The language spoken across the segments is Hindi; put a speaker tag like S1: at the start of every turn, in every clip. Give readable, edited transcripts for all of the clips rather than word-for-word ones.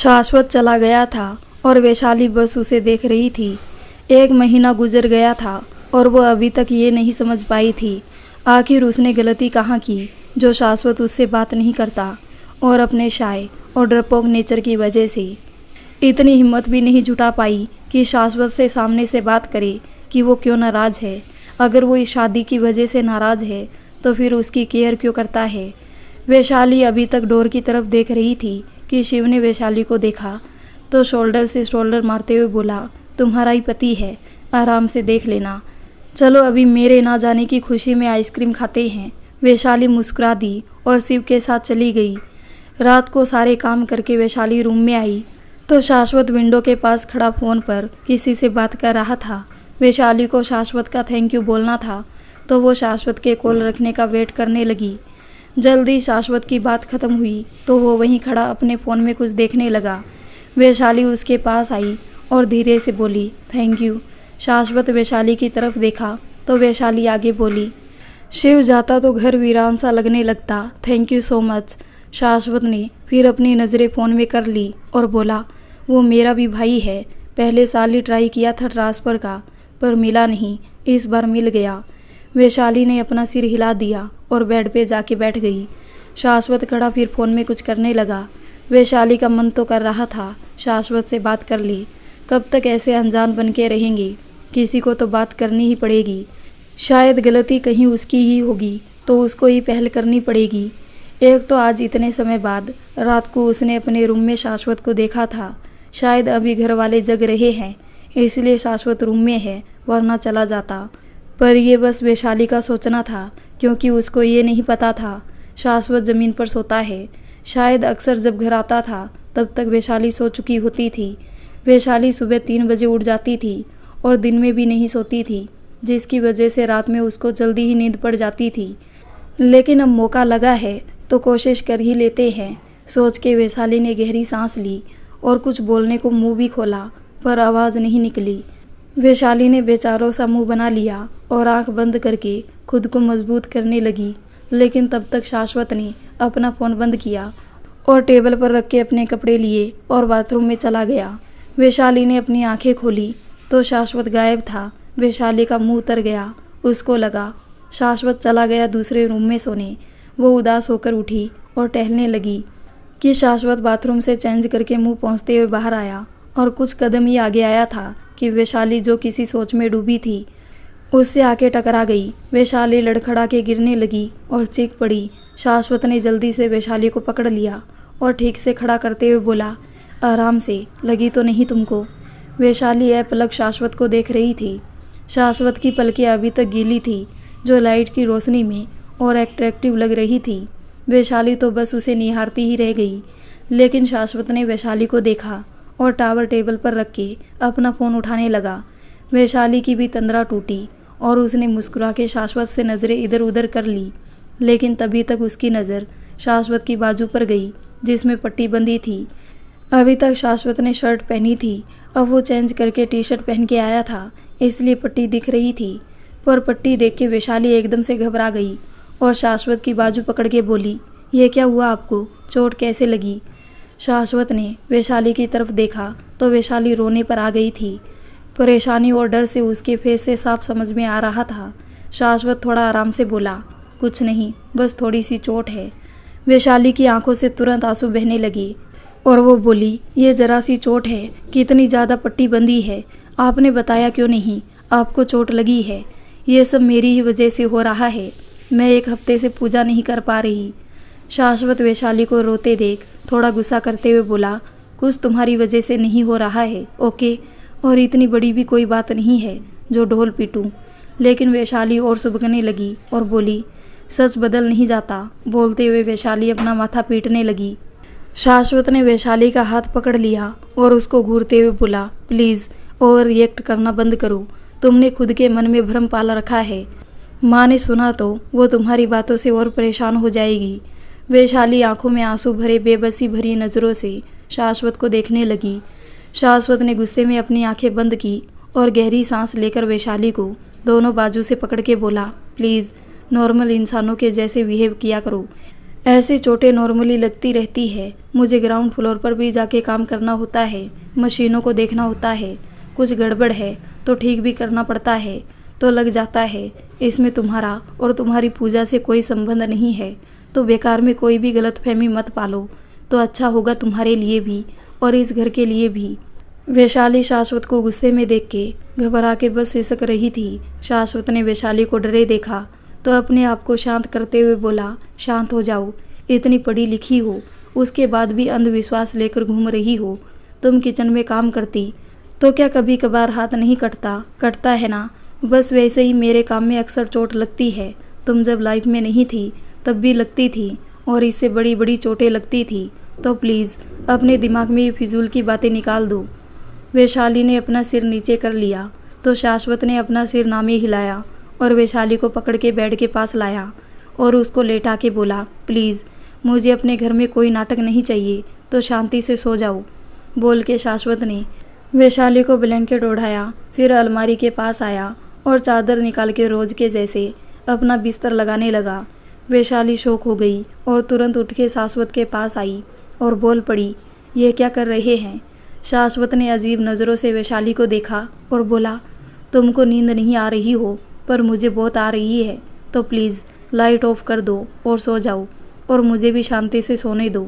S1: शाश्वत चला गया था और वैशाली बस उसे देख रही थी। 1 महीना गुजर गया था और वो अभी तक ये नहीं समझ पाई थी आखिर उसने गलती कहाँ की जो शाश्वत उससे बात नहीं करता, और अपने शाय और डरपोक नेचर की वजह से इतनी हिम्मत भी नहीं जुटा पाई कि शाश्वत से सामने से बात करे कि वो क्यों नाराज़ है। अगर वो इस शादी की वजह से नाराज़ है तो फिर उसकी केयर क्यों करता है। वैशाली अभी तक डोर की तरफ देख रही थी कि शिव ने वैशाली को देखा तो शोल्डर से शोल्डर मारते हुए बोला, तुम्हारा ही पति है, आराम से देख लेना, चलो अभी मेरे ना जाने की खुशी में आइसक्रीम खाते हैं। वैशाली मुस्कुरा दी और शिव के साथ चली गई। रात को सारे काम करके वैशाली रूम में आई तो शाश्वत विंडो के पास खड़ा फ़ोन पर किसी से बात कर रहा था। वैशाली को शाश्वत का थैंक यू बोलना था तो वो शाश्वत के कॉल रखने का वेट करने लगी। जल्दी शाश्वत की बात खत्म हुई तो वो वहीं खड़ा अपने फ़ोन में कुछ देखने लगा। वैशाली उसके पास आई और धीरे से बोली, थैंक यू। शाश्वत वैशाली की तरफ देखा तो वैशाली आगे बोली, शिव जाता तो घर वीरान सा लगने लगता, थैंक यू सो मच। शाश्वत ने फिर अपनी नज़रें फ़ोन में कर ली और बोला, वो मेरा भी भाई है, पहले साल ही ट्राई किया था ट्रांसफ़र का पर मिला नहीं, इस बार मिल गया। वैशाली ने अपना सिर हिला दिया और बेड पे जाके बैठ गई। शाश्वत खड़ा फिर फ़ोन में कुछ करने लगा। वैशाली का मन तो कर रहा था शाश्वत से बात कर ले, कब तक ऐसे अनजान बन के रहेंगे, किसी को तो बात करनी ही पड़ेगी। शायद गलती कहीं उसकी ही होगी तो उसको ही पहल करनी पड़ेगी। एक तो आज इतने समय बाद रात को उसने अपने रूम में शाश्वत को देखा था। शायद अभी घर वाले जग रहे हैं इसलिए शाश्वत रूम में है, वरना चला जाता। पर ये बस वैशाली का सोचना था क्योंकि उसको ये नहीं पता था शाश्वत ज़मीन पर सोता है। शायद अक्सर जब घर आता था तब तक वैशाली सो चुकी होती थी। वैशाली सुबह 3 बजे उठ जाती थी और दिन में भी नहीं सोती थी, जिसकी वजह से रात में उसको जल्दी ही नींद पड़ जाती थी। लेकिन अब मौका लगा है तो कोशिश कर ही लेते हैं, सोच के वैशाली ने गहरी सांस ली और कुछ बोलने को मुंह भी खोला पर आवाज़ नहीं निकली। वैशाली ने बेचारों सा मुंह बना लिया और आंख बंद करके खुद को मजबूत करने लगी। लेकिन तब तक शाश्वत ने अपना फ़ोन बंद किया और टेबल पर रख के अपने कपड़े लिए और बाथरूम में चला गया। वैशाली ने अपनी आंखें खोली तो शाश्वत गायब था। वैशाली का मुंह उतर गया। उसको लगा शाश्वत चला गया दूसरे रूम में सोने। वो उदास होकर उठी और टहलने लगी कि शाश्वत बाथरूम से चेंज करके मुंह पोंछते हुए बाहर आया और कुछ कदम ही आगे आया था कि वैशाली जो किसी सोच में डूबी थी उससे आके टकरा गई। वैशाली लड़खड़ा के गिरने लगी और चीख पड़ी। शाश्वत ने जल्दी से वैशाली को पकड़ लिया और ठीक से खड़ा करते हुए बोला, आराम से, लगी तो नहीं तुमको। वैशाली अपलक शाश्वत को देख रही थी। शाश्वत की पलकें अभी तक गीली थी जो लाइट की रोशनी में और अट्रैक्टिव लग रही थी। वैशाली तो बस उसे निहारती ही रह गई। लेकिन शाश्वत ने वैशाली को देखा और टावल टेबल पर रख के अपना फ़ोन उठाने लगा। वैशाली की भी तंद्रा टूटी और उसने मुस्कुरा के शाश्वत से नज़रें इधर उधर कर ली। लेकिन तभी तक उसकी नज़र शाश्वत की बाजू पर गई जिसमें पट्टी बंधी थी। अभी तक शाश्वत ने शर्ट पहनी थी, अब वो चेंज करके टी शर्ट पहन के आया था इसलिए पट्टी दिख रही थी। पर पट्टी देख के वैशाली एकदम से घबरा गई और शाश्वत की बाजू पकड़ के बोली, ये क्या हुआ आपको, चोट कैसे लगी। शाश्वत ने वैशाली की तरफ देखा तो वैशाली रोने पर आ गई थी। परेशानी और डर से उसके फेस से साफ समझ में आ रहा था। शाश्वत थोड़ा आराम से बोला, कुछ नहीं, बस थोड़ी सी चोट है। वैशाली की आंखों से तुरंत आंसू बहने लगे और वो बोली, ये ज़रा सी चोट है, कितनी ज़्यादा पट्टी बंदी है, आपने बताया क्यों नहीं, आपको चोट लगी है। ये सब मेरी ही वजह से हो रहा है, मैं 1 हफ्ते से पूजा नहीं कर पा रही। शाश्वत वैशाली को रोते देख थोड़ा गुस्सा करते हुए बोला, कुछ तुम्हारी वजह से नहीं हो रहा है, ओके, और इतनी बड़ी भी कोई बात नहीं है जो ढोल पीटूं। लेकिन वैशाली और सुबकने लगी और बोली, सच बदल नहीं जाता। बोलते हुए वैशाली अपना माथा पीटने लगी। शाश्वत ने वैशाली का हाथ पकड़ लिया और उसको घूरते हुए बोला, प्लीज़ ओवर रिएक्ट करना बंद करो, तुमने खुद के मन में भ्रम पाला रखा है, माँ ने सुना तो वो तुम्हारी बातों से और परेशान हो जाएगी। वैशाली आंखों में आंसू भरे बेबसी भरी नज़रों से शाश्वत को देखने लगी। शाश्वत ने गुस्से में अपनी आंखें बंद की और गहरी सांस लेकर वैशाली को दोनों बाजू से पकड़ के बोला, प्लीज़ नॉर्मल इंसानों के जैसे बिहेव किया करो, ऐसी चोटें नॉर्मली लगती रहती है। मुझे ग्राउंड फ्लोर पर भी जाके काम करना होता है, मशीनों को देखना होता है। कुछ गड़बड़ है तो ठीक भी करना पड़ता है, तो लग जाता है। इसमें तुम्हारा और तुम्हारी पूजा से कोई संबंध नहीं है, तो बेकार में कोई भी गलतफहमी मत पालो, तो अच्छा होगा तुम्हारे लिए भी और इस घर के लिए भी। वैशाली शाश्वत को गुस्से में देख के घबरा के बस सिसक रही थी। शाश्वत ने वैशाली को डरे देखा तो अपने आप को शांत करते हुए बोला, शांत हो जाओ, इतनी पढ़ी लिखी हो, उसके बाद भी अंधविश्वास लेकर घूम रही हो। तुम किचन में काम करती तो क्या कभी कभार हाथ नहीं कटता है ना। बस वैसे ही मेरे काम में अक्सर चोट लगती है। तुम जब लाइफ में नहीं थी तब भी लगती थी और इससे बड़ी बड़ी चोटें लगती थी। तो प्लीज़ अपने दिमाग में ये फिजूल की बातें निकाल दो। वैशाली ने अपना सिर नीचे कर लिया तो शाश्वत ने अपना सिर नामे हिलाया और वैशाली को पकड़ के बेड के पास लाया और उसको लेटा के बोला, प्लीज़ मुझे अपने घर में कोई नाटक नहीं चाहिए, तो शांति से सो जाओ। बोल के शाश्वत ने वैशाली को ब्लैंकेट ओढ़ाया, फिर अलमारी के पास आया और चादर निकाल के रोज के जैसे अपना बिस्तर लगाने लगा। वैशाली शौक हो गई और तुरंत उठ के शाश्वत के पास आई और बोल पड़ी, ये क्या कर रहे हैं। शाश्वत ने अजीब नज़रों से वैशाली को देखा और बोला, तुमको नींद नहीं आ रही हो पर मुझे बहुत आ रही है, तो प्लीज़ लाइट ऑफ कर दो और सो जाओ और मुझे भी शांति से सोने दो।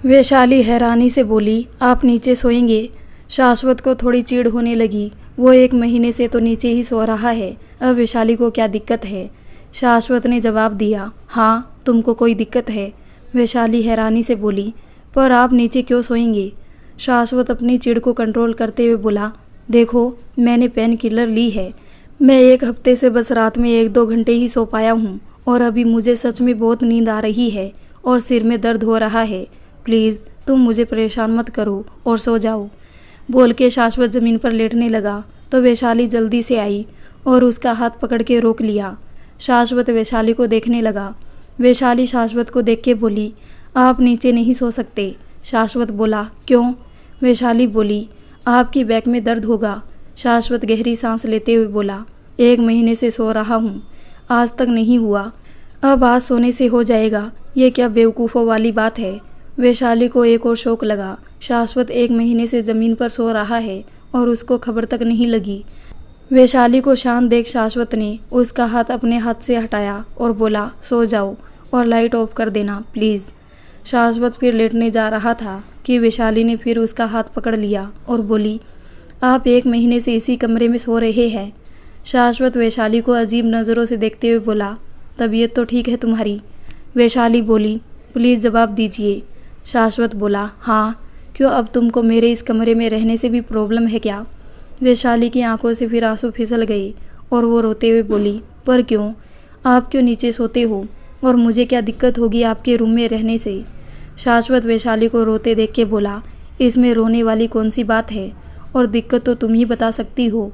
S1: वैशाली हैरानी से बोली, आप नीचे सोएंगे। शाश्वत को थोड़ी चिढ़ होने लगी। वो 1 महीने से तो नीचे ही सो रहा है, अब वैशाली को क्या दिक्कत है। शाश्वत ने जवाब दिया, हाँ तुमको कोई दिक्कत है। वैशाली हैरानी से बोली, पर आप नीचे क्यों सोएंगे। शाश्वत अपनी चिढ़ को कंट्रोल करते हुए बोला, देखो मैंने पेन किलर ली है, मैं 1 हफ्ते से बस रात में 1-2 घंटे ही सो पाया हूँ और अभी मुझे सच में बहुत नींद आ रही है और सिर में दर्द हो रहा है। प्लीज़ तुम मुझे परेशान मत करो और सो जाओ। बोल के शाश्वत ज़मीन पर लेटने लगा तो वैशाली जल्दी से आई और उसका हाथ पकड़ के रोक लिया। शाश्वत वैशाली को देखने लगा। वैशाली शाश्वत को देख के बोली, आप नीचे नहीं सो सकते। शाश्वत बोला, क्यों। वैशाली बोली, आपकी बैक में दर्द होगा। शाश्वत गहरी सांस लेते हुए बोला, 1 महीने से सो रहा हूँ, आज तक नहीं हुआ, अब आज सोने से हो जाएगा। ये क्या बेवकूफ़ों वाली बात है। वैशाली को एक और शौक लगा। शाश्वत 1 महीने से ज़मीन पर सो रहा है और उसको खबर तक नहीं लगी। वैशाली को शांत देख शाश्वत ने उसका हाथ अपने हाथ से हटाया और बोला, सो जाओ और लाइट ऑफ कर देना प्लीज़। शाश्वत फिर लेटने जा रहा था कि वैशाली ने फिर उसका हाथ पकड़ लिया और बोली, आप 1 महीने से इसी कमरे में सो रहे हैं। शाश्वत वैशाली को अजीब नज़रों से देखते हुए बोला, तबीयत तो ठीक है तुम्हारी। वैशाली बोली, प्लीज़ जवाब दीजिए। शाश्वत बोला, हाँ क्यों, अब तुमको मेरे इस कमरे में रहने से भी प्रॉब्लम है क्या। वैशाली की आंखों से फिर आंसू फिसल गए और वो रोते हुए बोली, पर क्यों, आप क्यों नीचे सोते हो और मुझे क्या दिक्कत होगी आपके रूम में रहने से। शाश्वत वैशाली को रोते देख के बोला, इसमें रोने वाली कौन सी बात है, और दिक्कत तो तुम ही बता सकती हो,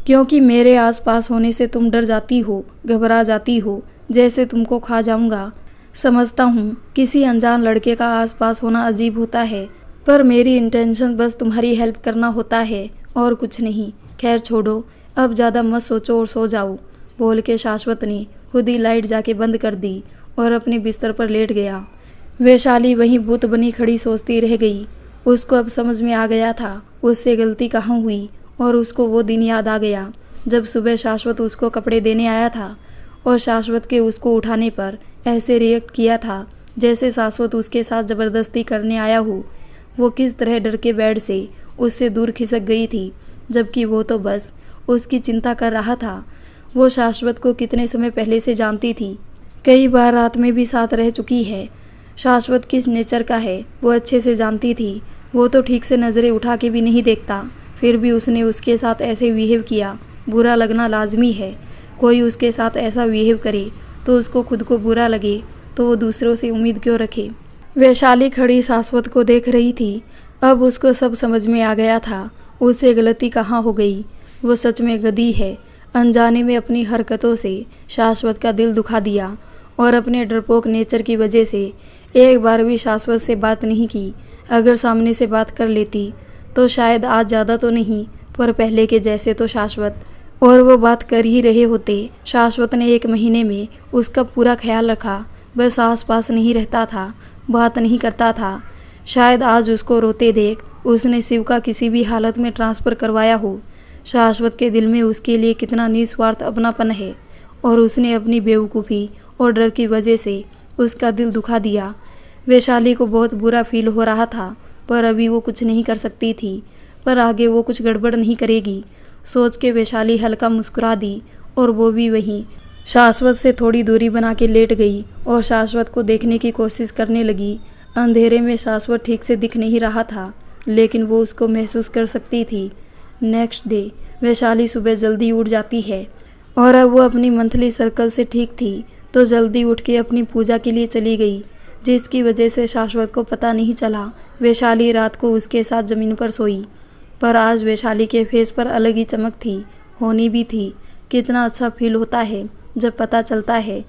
S1: क्योंकि मेरे आसपास होने से तुम डर जाती हो, घबरा जाती हो, जैसे तुमको खा जाऊंगा। समझता हूँ किसी अनजान लड़के का आसपास होना अजीब होता है, पर मेरी इंटेंशन बस तुम्हारी हेल्प करना होता है और कुछ नहीं। खैर छोड़ो, अब ज़्यादा मत सोचो और सो जाओ। बोल के शाश्वत ने खुद ही लाइट जाके बंद कर दी और अपने बिस्तर पर लेट गया। वैशाली वहीं भूत बनी खड़ी सोचती रह गई। उसको अब समझ में आ गया था उससे गलती कहाँ हुई और उसको वो दिन याद आ गया जब सुबह शाश्वत उसको कपड़े देने आया था और शाश्वत के उसको उठाने पर ऐसे रिएक्ट किया था जैसे शाश्वत उसके साथ ज़बरदस्ती करने आया हो। वो किस तरह डर के बेड से उससे दूर खिसक गई थी, जबकि वो तो बस उसकी चिंता कर रहा था। वो शाश्वत को कितने समय पहले से जानती थी, कई बार रात में भी साथ रह चुकी है। शाश्वत किस नेचर का है वो अच्छे से जानती थी। वो तो ठीक से नज़रें उठा के भी नहीं देखता, फिर भी उसने उसके साथ ऐसे बिहेव किया। बुरा लगना लाजमी है। कोई उसके साथ ऐसा बिहेव करे तो उसको खुद को बुरा लगे, तो वो दूसरों से उम्मीद क्यों रखे। वैशाली खड़ी शाश्वत को देख रही थी। अब उसको सब समझ में आ गया था उससे गलती कहाँ हो गई। वो सच में गधी है। अनजाने में अपनी हरकतों से शाश्वत का दिल दुखा दिया और अपने डरपोक नेचर की वजह से एक बार भी शाश्वत से बात नहीं की। अगर सामने से बात कर लेती तो शायद आज ज़्यादा तो नहीं पर पहले के जैसे तो शाश्वत, और वो बात कर ही रहे होते। शाश्वत ने 1 महीने में उसका पूरा ख्याल रखा, बस आसपास नहीं रहता था, बात नहीं करता था। शायद आज उसको रोते देख उसने शिव का किसी भी हालत में ट्रांसफ़र करवाया हो। शाश्वत के दिल में उसके लिए कितना निस्वार्थ अपनापन है, और उसने अपनी बेवकूफ़ी और डर की वजह से उसका दिल दुखा दिया। वैशाली को बहुत बुरा फील हो रहा था, पर अभी वो कुछ नहीं कर सकती थी। पर आगे वो कुछ गड़बड़ नहीं करेगी सोच के वैशाली हल्का मुस्कुरा दी, और वो भी वहीं शाश्वत से थोड़ी दूरी बना के लेट गई और शाश्वत को देखने की कोशिश करने लगी। अंधेरे में शाश्वत ठीक से दिख नहीं रहा था, लेकिन वो उसको महसूस कर सकती थी। नेक्स्ट डे वैशाली सुबह जल्दी उठ जाती है, और अब वो अपनी मंथली सर्कल से ठीक थी, तो जल्दी उठ के अपनी पूजा के लिए चली गई, जिसकी वजह से शाश्वत को पता नहीं चला वैशाली रात को उसके साथ ज़मीन पर सोई। पर आज वैशाली के फेस पर अलग ही चमक थी, होनी भी थी। कितना अच्छा फील होता है जब पता चलता है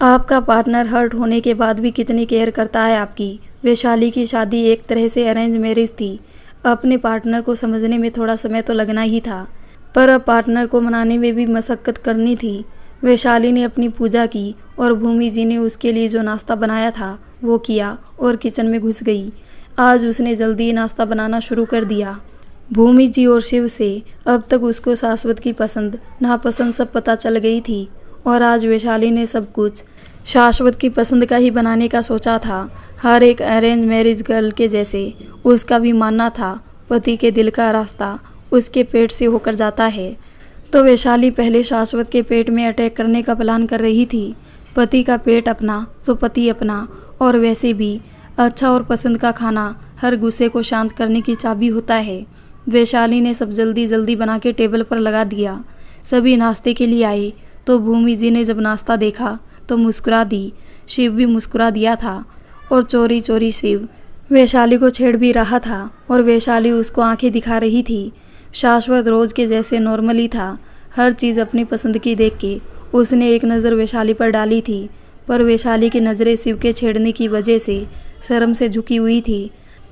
S1: आपका पार्टनर हर्ट होने के बाद भी कितनी केयर करता है आपकी। वैशाली की शादी एक तरह से अरेंज मैरिज थी। अपने पार्टनर को समझने में थोड़ा समय तो लगना ही था, पर अब पार्टनर को मनाने में भी मशक्क़त करनी थी। वैशाली ने अपनी पूजा की और भूमि जी ने उसके लिए जो नाश्ता बनाया था वो किया और किचन में घुस गई। आज उसने जल्दी नाश्ता बनाना शुरू कर दिया। भूमि जी और शिव से अब तक उसको शाश्वत की पसंद नापसंद सब पता चल गई थी, और आज वैशाली ने सब कुछ शाश्वत की पसंद का ही बनाने का सोचा था। हर एक अरेंज मैरिज गर्ल के जैसे उसका भी मानना था पति के दिल का रास्ता उसके पेट से होकर जाता है। तो वैशाली पहले शाश्वत के पेट में अटैक करने का प्लान कर रही थी। पति का पेट अपना तो पति अपना, और वैसे भी अच्छा और पसंद का खाना हर गुस्से को शांत करने की चाबी होता है। वैशाली ने सब जल्दी जल्दी बना के टेबल पर लगा दिया। सभी नाश्ते के लिए आए, तो भूमि जी ने जब नाश्ता देखा तो मुस्कुरा दी। शिव भी मुस्कुरा दिया था, और चोरी चोरी शिव वैशाली को छेड़ भी रहा था, और वैशाली उसको आंखें दिखा रही थी। शाश्वत रोज के जैसे नॉर्मली था। हर चीज़ अपनी पसंद की देख के उसने एक नज़र वैशाली पर डाली थी, पर वैशाली की नज़रें शिव के छेड़ने की वजह से शर्म से झुकी हुई थी।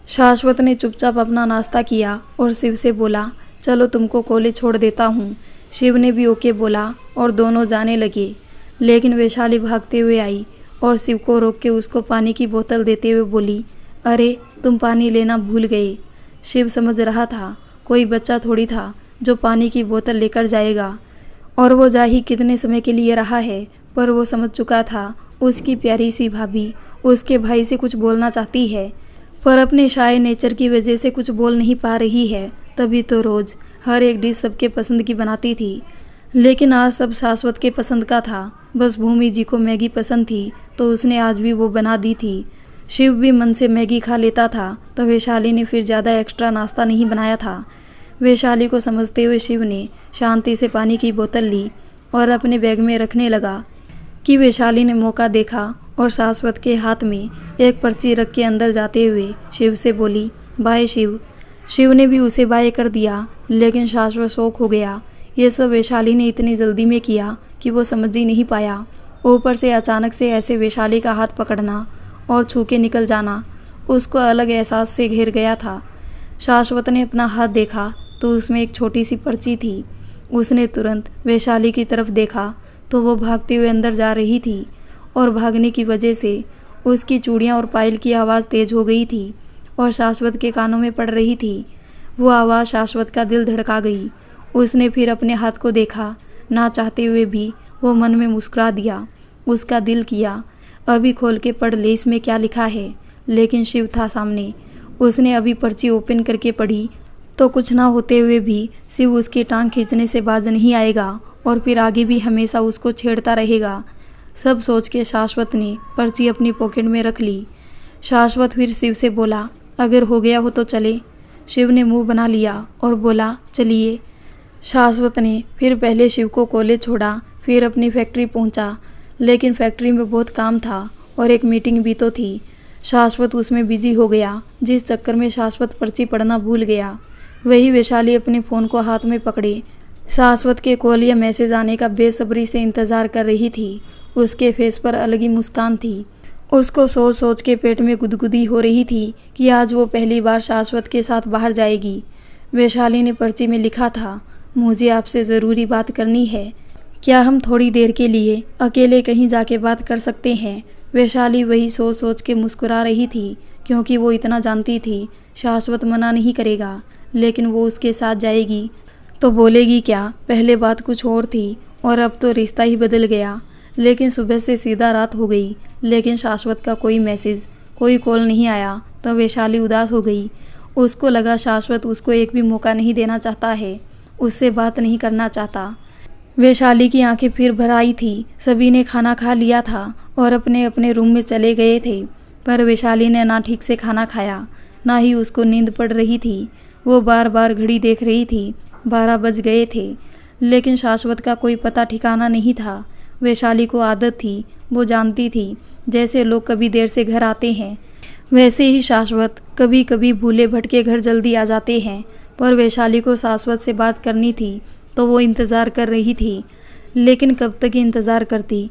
S1: शाश्वत ने चुपचाप अपना नाश्ता किया और शिव से बोला, चलो तुमको कॉलेज छोड़ देता हूँ। शिव ने भी ओके बोला और दोनों जाने लगे, लेकिन वैशाली भागते हुए आई और शिव को रोक के उसको पानी की बोतल देते हुए बोली, अरे तुम पानी लेना भूल गए। शिव समझ रहा था कोई बच्चा थोड़ी था जो पानी की बोतल लेकर जाएगा, और वो जा ही कितने समय के लिए रहा है, पर वो समझ चुका था उसकी प्यारी सी भाभी उसके भाई से कुछ बोलना चाहती है, पर अपने शाय नेचर की वजह से कुछ बोल नहीं पा रही है। तभी तो रोज़ हर एक डिश सबके पसंद की बनाती थी, लेकिन आज सब शाश्वत के पसंद का था। बस भूमि जी को मैगी पसंद थी, तो उसने आज भी वो बना दी थी। शिव भी मन से मैगी खा लेता था, तो वैशाली ने फिर ज़्यादा एक्स्ट्रा नाश्ता नहीं बनाया था। वैशाली को समझते हुए शिव ने शांति से पानी की बोतल ली और अपने बैग में रखने लगा कि वैशाली ने मौका देखा और शाश्वत के हाथ में एक पर्ची रख के अंदर जाते हुए शिव से बोली, बाय शिव। शिव ने भी उसे बाय कर दिया, लेकिन शाश्वत शौक हो गया। ये सब वैशाली ने इतनी जल्दी में किया कि वो समझ ही नहीं पाया। ऊपर से अचानक से ऐसे वैशाली का हाथ पकड़ना और छू के निकल जाना उसको अलग एहसास से घेर गया था। शाश्वत ने अपना हाथ देखा तो उसमें एक छोटी सी पर्ची थी। उसने तुरंत वैशाली की तरफ देखा तो वो भागते हुए अंदर जा रही थी, और भागने की वजह से उसकी चूड़ियाँ और पायल की आवाज़ तेज हो गई थी और शाश्वत के कानों में पड़ रही थी। वो आवाज़ शाश्वत का दिल धड़का गई। उसने फिर अपने हाथ को देखा, ना चाहते हुए भी वो मन में मुस्कुरा दिया। उसका दिल किया अभी खोल के पढ़ ले इसमें क्या लिखा है, लेकिन शिव था सामने। उसने अभी पर्ची ओपन करके पढ़ी तो कुछ ना होते हुए भी शिव उसकी टांग खींचने से बाज नहीं आएगा, और फिर आगे भी हमेशा उसको छेड़ता रहेगा। सब सोच के शाश्वत ने पर्ची अपनी पॉकेट में रख ली। शाश्वत फिर शिव से बोला, अगर हो गया हो तो चले। शिव ने मुंह बना लिया और बोला, चलिए। शाश्वत ने फिर पहले शिव को कॉलेज छोड़ा, फिर अपनी फैक्ट्री पहुंचा, लेकिन फैक्ट्री में बहुत काम था और एक मीटिंग भी तो थी। शाश्वत उसमें बिजी हो गया, जिस चक्कर में शाश्वत पर्ची पढ़ना भूल गया। वही वैशाली अपने फ़ोन को हाथ में पकड़े शाश्वत के कॉल या मैसेज आने का बेसब्री से इंतज़ार कर रही थी। उसके फेस पर अलग ही मुस्कान थी। उसको सोच सोच के पेट में गुदगुदी हो रही थी कि आज वो पहली बार शाश्वत के साथ बाहर जाएगी। वैशाली ने पर्ची में लिखा था, मुझे आपसे ज़रूरी बात करनी है। क्या हम थोड़ी देर के लिए अकेले कहीं जाके बात कर सकते हैं? वैशाली वही सोच सोच के मुस्कुरा रही थी, क्योंकि वो इतना जानती थी शाश्वत मना नहीं करेगा, लेकिन वो उसके साथ जाएगी तो बोलेगी क्या। पहले बात कुछ और थी और अब तो रिश्ता ही बदल गया। लेकिन सुबह से सीधा रात हो गई, लेकिन शाश्वत का कोई मैसेज, कोई कॉल नहीं आया तो वैशाली उदास हो गई। उसको लगा शाश्वत उसको एक भी मौका नहीं देना चाहता है, उससे बात नहीं करना चाहता। वैशाली की आंखें फिर भर आई थी। सभी ने खाना खा लिया था और अपने अपने रूम में चले गए थे, पर वैशाली ने ना ठीक से खाना खाया, ना ही उसको नींद पड़ रही थी। वो बार बार घड़ी देख रही थी, 12 बज गए थे, लेकिन शाश्वत का कोई पता ठिकाना नहीं था। वैशाली को आदत थी, वो जानती थी, जैसे लोग कभी देर से घर आते हैं, वैसे ही शाश्वत कभी कभी भूले भटके घर जल्दी आ जाते हैं। पर वैशाली को शाश्वत से बात करनी थी, तो वो इंतज़ार कर रही थी, लेकिन कब तक इंतज़ार करती।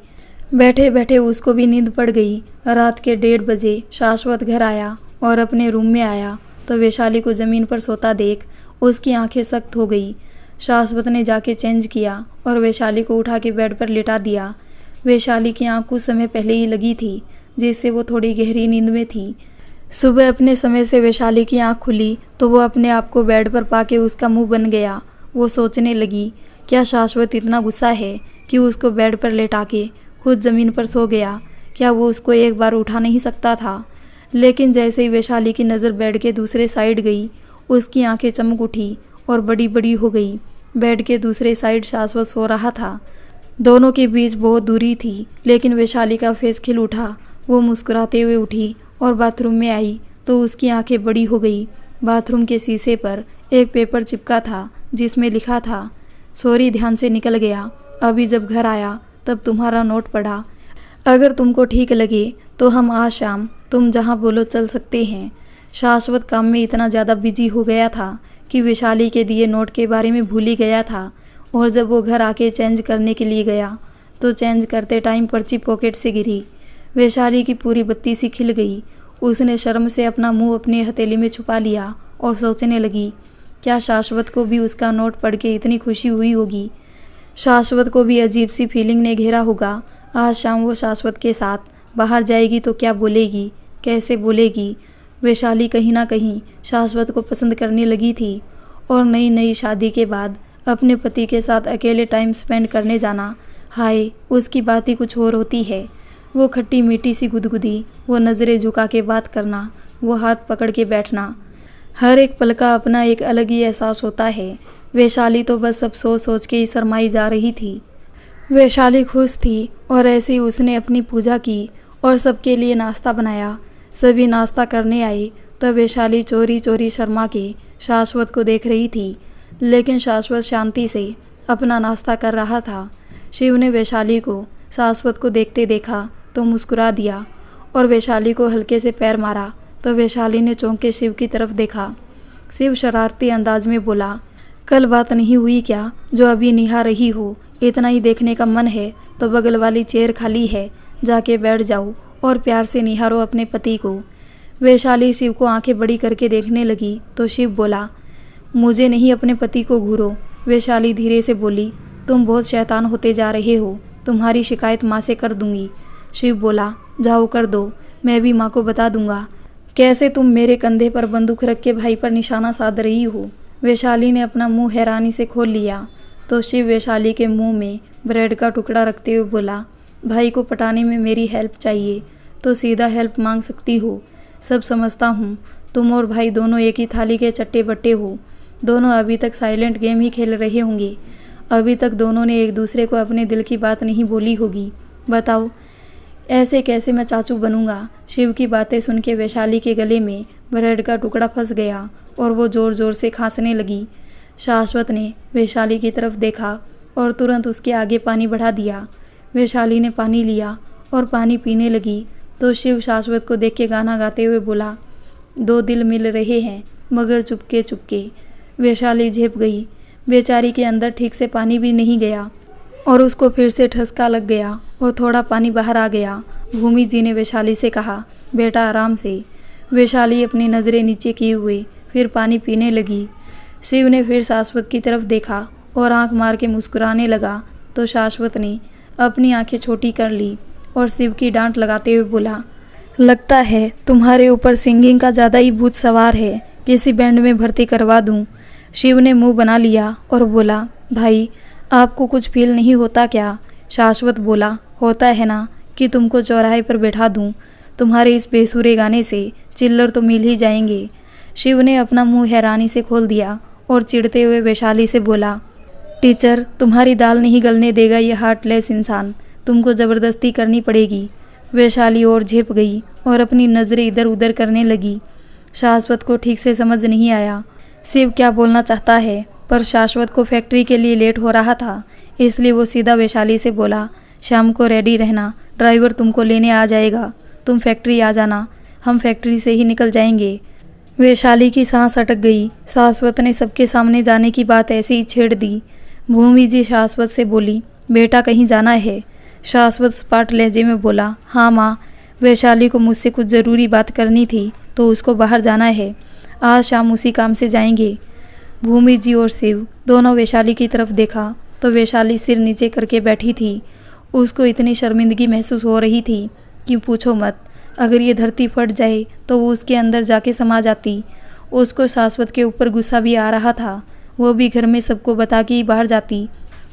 S1: बैठे बैठे उसको भी नींद पड़ गई। रात के 1:30 बजे शाश्वत घर आया और अपने रूम में आया तो वैशाली को ज़मीन पर सोता देख उसकी आंखें सख्त हो गई। शाश्वत ने जाके चेंज किया और वैशाली को उठा के बेड पर लिटा दिया। वैशाली की आंख कुछ समय पहले ही लगी थी, जिससे वो थोड़ी गहरी नींद में थी। सुबह अपने समय से वैशाली की आंख खुली तो वो अपने आप को बेड पर पाके उसका मुंह बन गया। वो सोचने लगी, क्या शाश्वत इतना गुस्सा है कि उसको बेड पर लेटा के खुद ज़मीन पर सो गया? क्या वो उसको एक बार उठा नहीं सकता था? लेकिन जैसे ही वैशाली की नज़र बेड के दूसरे साइड गई, उसकी आंखें चमक उठी और बड़ी बड़ी हो गई। बेड के दूसरे साइड शाश्वत सो रहा था। दोनों के बीच बहुत दूरी थी, लेकिन वैशाली का फेस खिल उठा। वो मुस्कुराते हुए उठी और बाथरूम में आई तो उसकी आंखें बड़ी हो गई। बाथरूम के शीशे पर एक पेपर चिपका था, जिसमें लिखा था, सॉरी ध्यान से निकल गया, अभी जब घर आया तब तुम्हारा नोट पढ़ा। अगर तुमको ठीक लगे तो हम आज शाम तुम जहाँ बोलो चल सकते हैं। शाश्वत काम में इतना ज़्यादा बिजी हो गया था कि वैशाली के दिए नोट के बारे में भूल ही गया था। और जब वो घर आके चेंज करने के लिए गया तो चेंज करते टाइम पर्ची पॉकेट से गिरी। वैशाली की पूरी बत्ती सी खिल गई। उसने शर्म से अपना मुंह अपनी हथेली में छुपा लिया और सोचने लगी, क्या शाश्वत को भी उसका नोट पढ़ के इतनी खुशी हुई होगी? शाश्वत को भी अजीब सी फीलिंग ने घेरा होगा। आज शाम वो शाश्वत के साथ बाहर जाएगी तो क्या बोलेगी, कैसे बोलेगी? वैशाली कहीं ना कहीं शाश्वत को पसंद करने लगी थी और नई नई शादी के बाद अपने पति के साथ अकेले टाइम स्पेंड करने जाना, हाय उसकी बात ही कुछ और होती है। वो खट्टी मीठी सी गुदगुदी, वो नज़रें झुका के बात करना, वो हाथ पकड़ के बैठना, हर एक पल का अपना एक अलग ही एहसास होता है। वैशाली तो बस सब सोच सोच के ही शर्माई जा रही थी। वैशाली खुश थी और ऐसे ही उसने अपनी पूजा की और सबके लिए नाश्ता बनाया। सभी नाश्ता करने आए तो वैशाली चोरी चोरी शर्मा के शाश्वत को देख रही थी, लेकिन शाश्वत शांति से अपना नाश्ता कर रहा था। शिव ने वैशाली को शाश्वत को देखते देखा तो मुस्कुरा दिया और वैशाली को हल्के से पैर मारा तो वैशाली ने चौंक के शिव की तरफ देखा। शिव शरारती अंदाज में बोला, कल बात नहीं हुई क्या जो अभी निहा रही हो? इतना ही देखने का मन है तो बगल वाली चेयर खाली है, जाके बैठ जाओ और प्यार से निहारो अपने पति को। वैशाली शिव को आंखें बड़ी करके देखने लगी तो शिव बोला, मुझे नहीं अपने पति को घूरो। वैशाली धीरे से बोली, तुम बहुत शैतान होते जा रहे हो, तुम्हारी शिकायत माँ से कर दूंगी। शिव बोला, जाओ कर दो, मैं भी माँ को बता दूंगा कैसे तुम मेरे कंधे पर बंदूक रख के भाई पर निशाना साध रही हो। वैशाली ने अपना मुंह हैरानी से खोल लिया तो शिव वैशाली के मुंह में ब्रेड का टुकड़ा रखते हुए बोला, भाई को पटाने में मेरी हेल्प चाहिए तो सीधा हेल्प मांग सकती हो। सब समझता हूँ, तुम और भाई दोनों एक ही थाली के चट्टे बट्टे हो। दोनों अभी तक साइलेंट गेम ही खेल रहे होंगे। अभी तक दोनों ने एक दूसरे को अपने दिल की बात नहीं बोली होगी। बताओ ऐसे कैसे मैं चाचू बनूंगा? शिव की बातें सुन के वैशाली के गले में ब्रेड का टुकड़ा फंस गया और वो ज़ोर ज़ोर से खांसने लगी। शाश्वत ने वैशाली की तरफ देखा और तुरंत उसके आगे पानी बढ़ा दिया। वैशाली ने पानी लिया और पानी पीने लगी तो शिव शाश्वत को देख के गाना गाते हुए बोला, दो दिल मिल रहे हैं मगर चुपके चुपके। वैशाली झेप गई। बेचारी के अंदर ठीक से पानी भी नहीं गया और उसको फिर से ठसका लग गया और थोड़ा पानी बाहर आ गया। भूमि जी ने वैशाली से कहा, बेटा आराम से। वैशाली अपनी नज़रें नीचे किए हुए फिर पानी पीने लगी। शिव ने फिर शाश्वत की तरफ देखा और आंख मार के मुस्कुराने लगा तो शाश्वत ने अपनी आंखें छोटी कर ली और शिव की डांट लगाते हुए बोला, लगता है तुम्हारे ऊपर सिंगिंग का ज़्यादा ही भूत सवार है, किसी बैंड में भर्ती करवा दूं। शिव ने मुंह बना लिया और बोला, भाई आपको कुछ फील नहीं होता क्या? शाश्वत बोला, होता है ना कि तुमको चौराहे पर बैठा दूं, तुम्हारे इस बेसुरे गाने से चिल्लर तो मिल ही जाएंगे। शिव ने अपना मुंह हैरानी से खोल दिया और चिढ़ते हुए वैशाली से बोला, टीचर तुम्हारी दाल नहीं गलने देगा ये हार्टलेस इंसान, तुमको ज़बरदस्ती करनी पड़ेगी। वैशाली और झेप गई और अपनी नज़रें इधर उधर करने लगी। शाश्वत को ठीक से समझ नहीं आया शिव क्या बोलना चाहता है, पर शाश्वत को फैक्ट्री के लिए लेट हो रहा था, इसलिए वो सीधा वैशाली से बोला, शाम को रेडी रहना, ड्राइवर तुमको लेने आ जाएगा, तुम फैक्ट्री आ जाना, हम फैक्ट्री से ही निकल जाएंगे। वैशाली की सांस अटक गई। शाश्वत ने सबके सामने जाने की बात ऐसे ही छेड़ दी। भूमि जी शाश्वत से बोली, बेटा कहीं जाना है? शाश्वत स्पाट लहजे में बोला, हाँ माँ, वैशाली को मुझसे कुछ ज़रूरी बात करनी थी तो उसको बाहर जाना है, आज शाम उसी काम से जाएंगे। भूमि जी और शिव दोनों वैशाली की तरफ देखा तो वैशाली सिर नीचे करके बैठी थी। उसको इतनी शर्मिंदगी महसूस हो रही थी कि पूछो मत। अगर ये धरती फट जाए तो वो उसके अंदर जाके समा जाती। उसको शाश्वत के ऊपर गुस्सा भी आ रहा था, वो भी घर में सबको बता के ही बाहर जाती,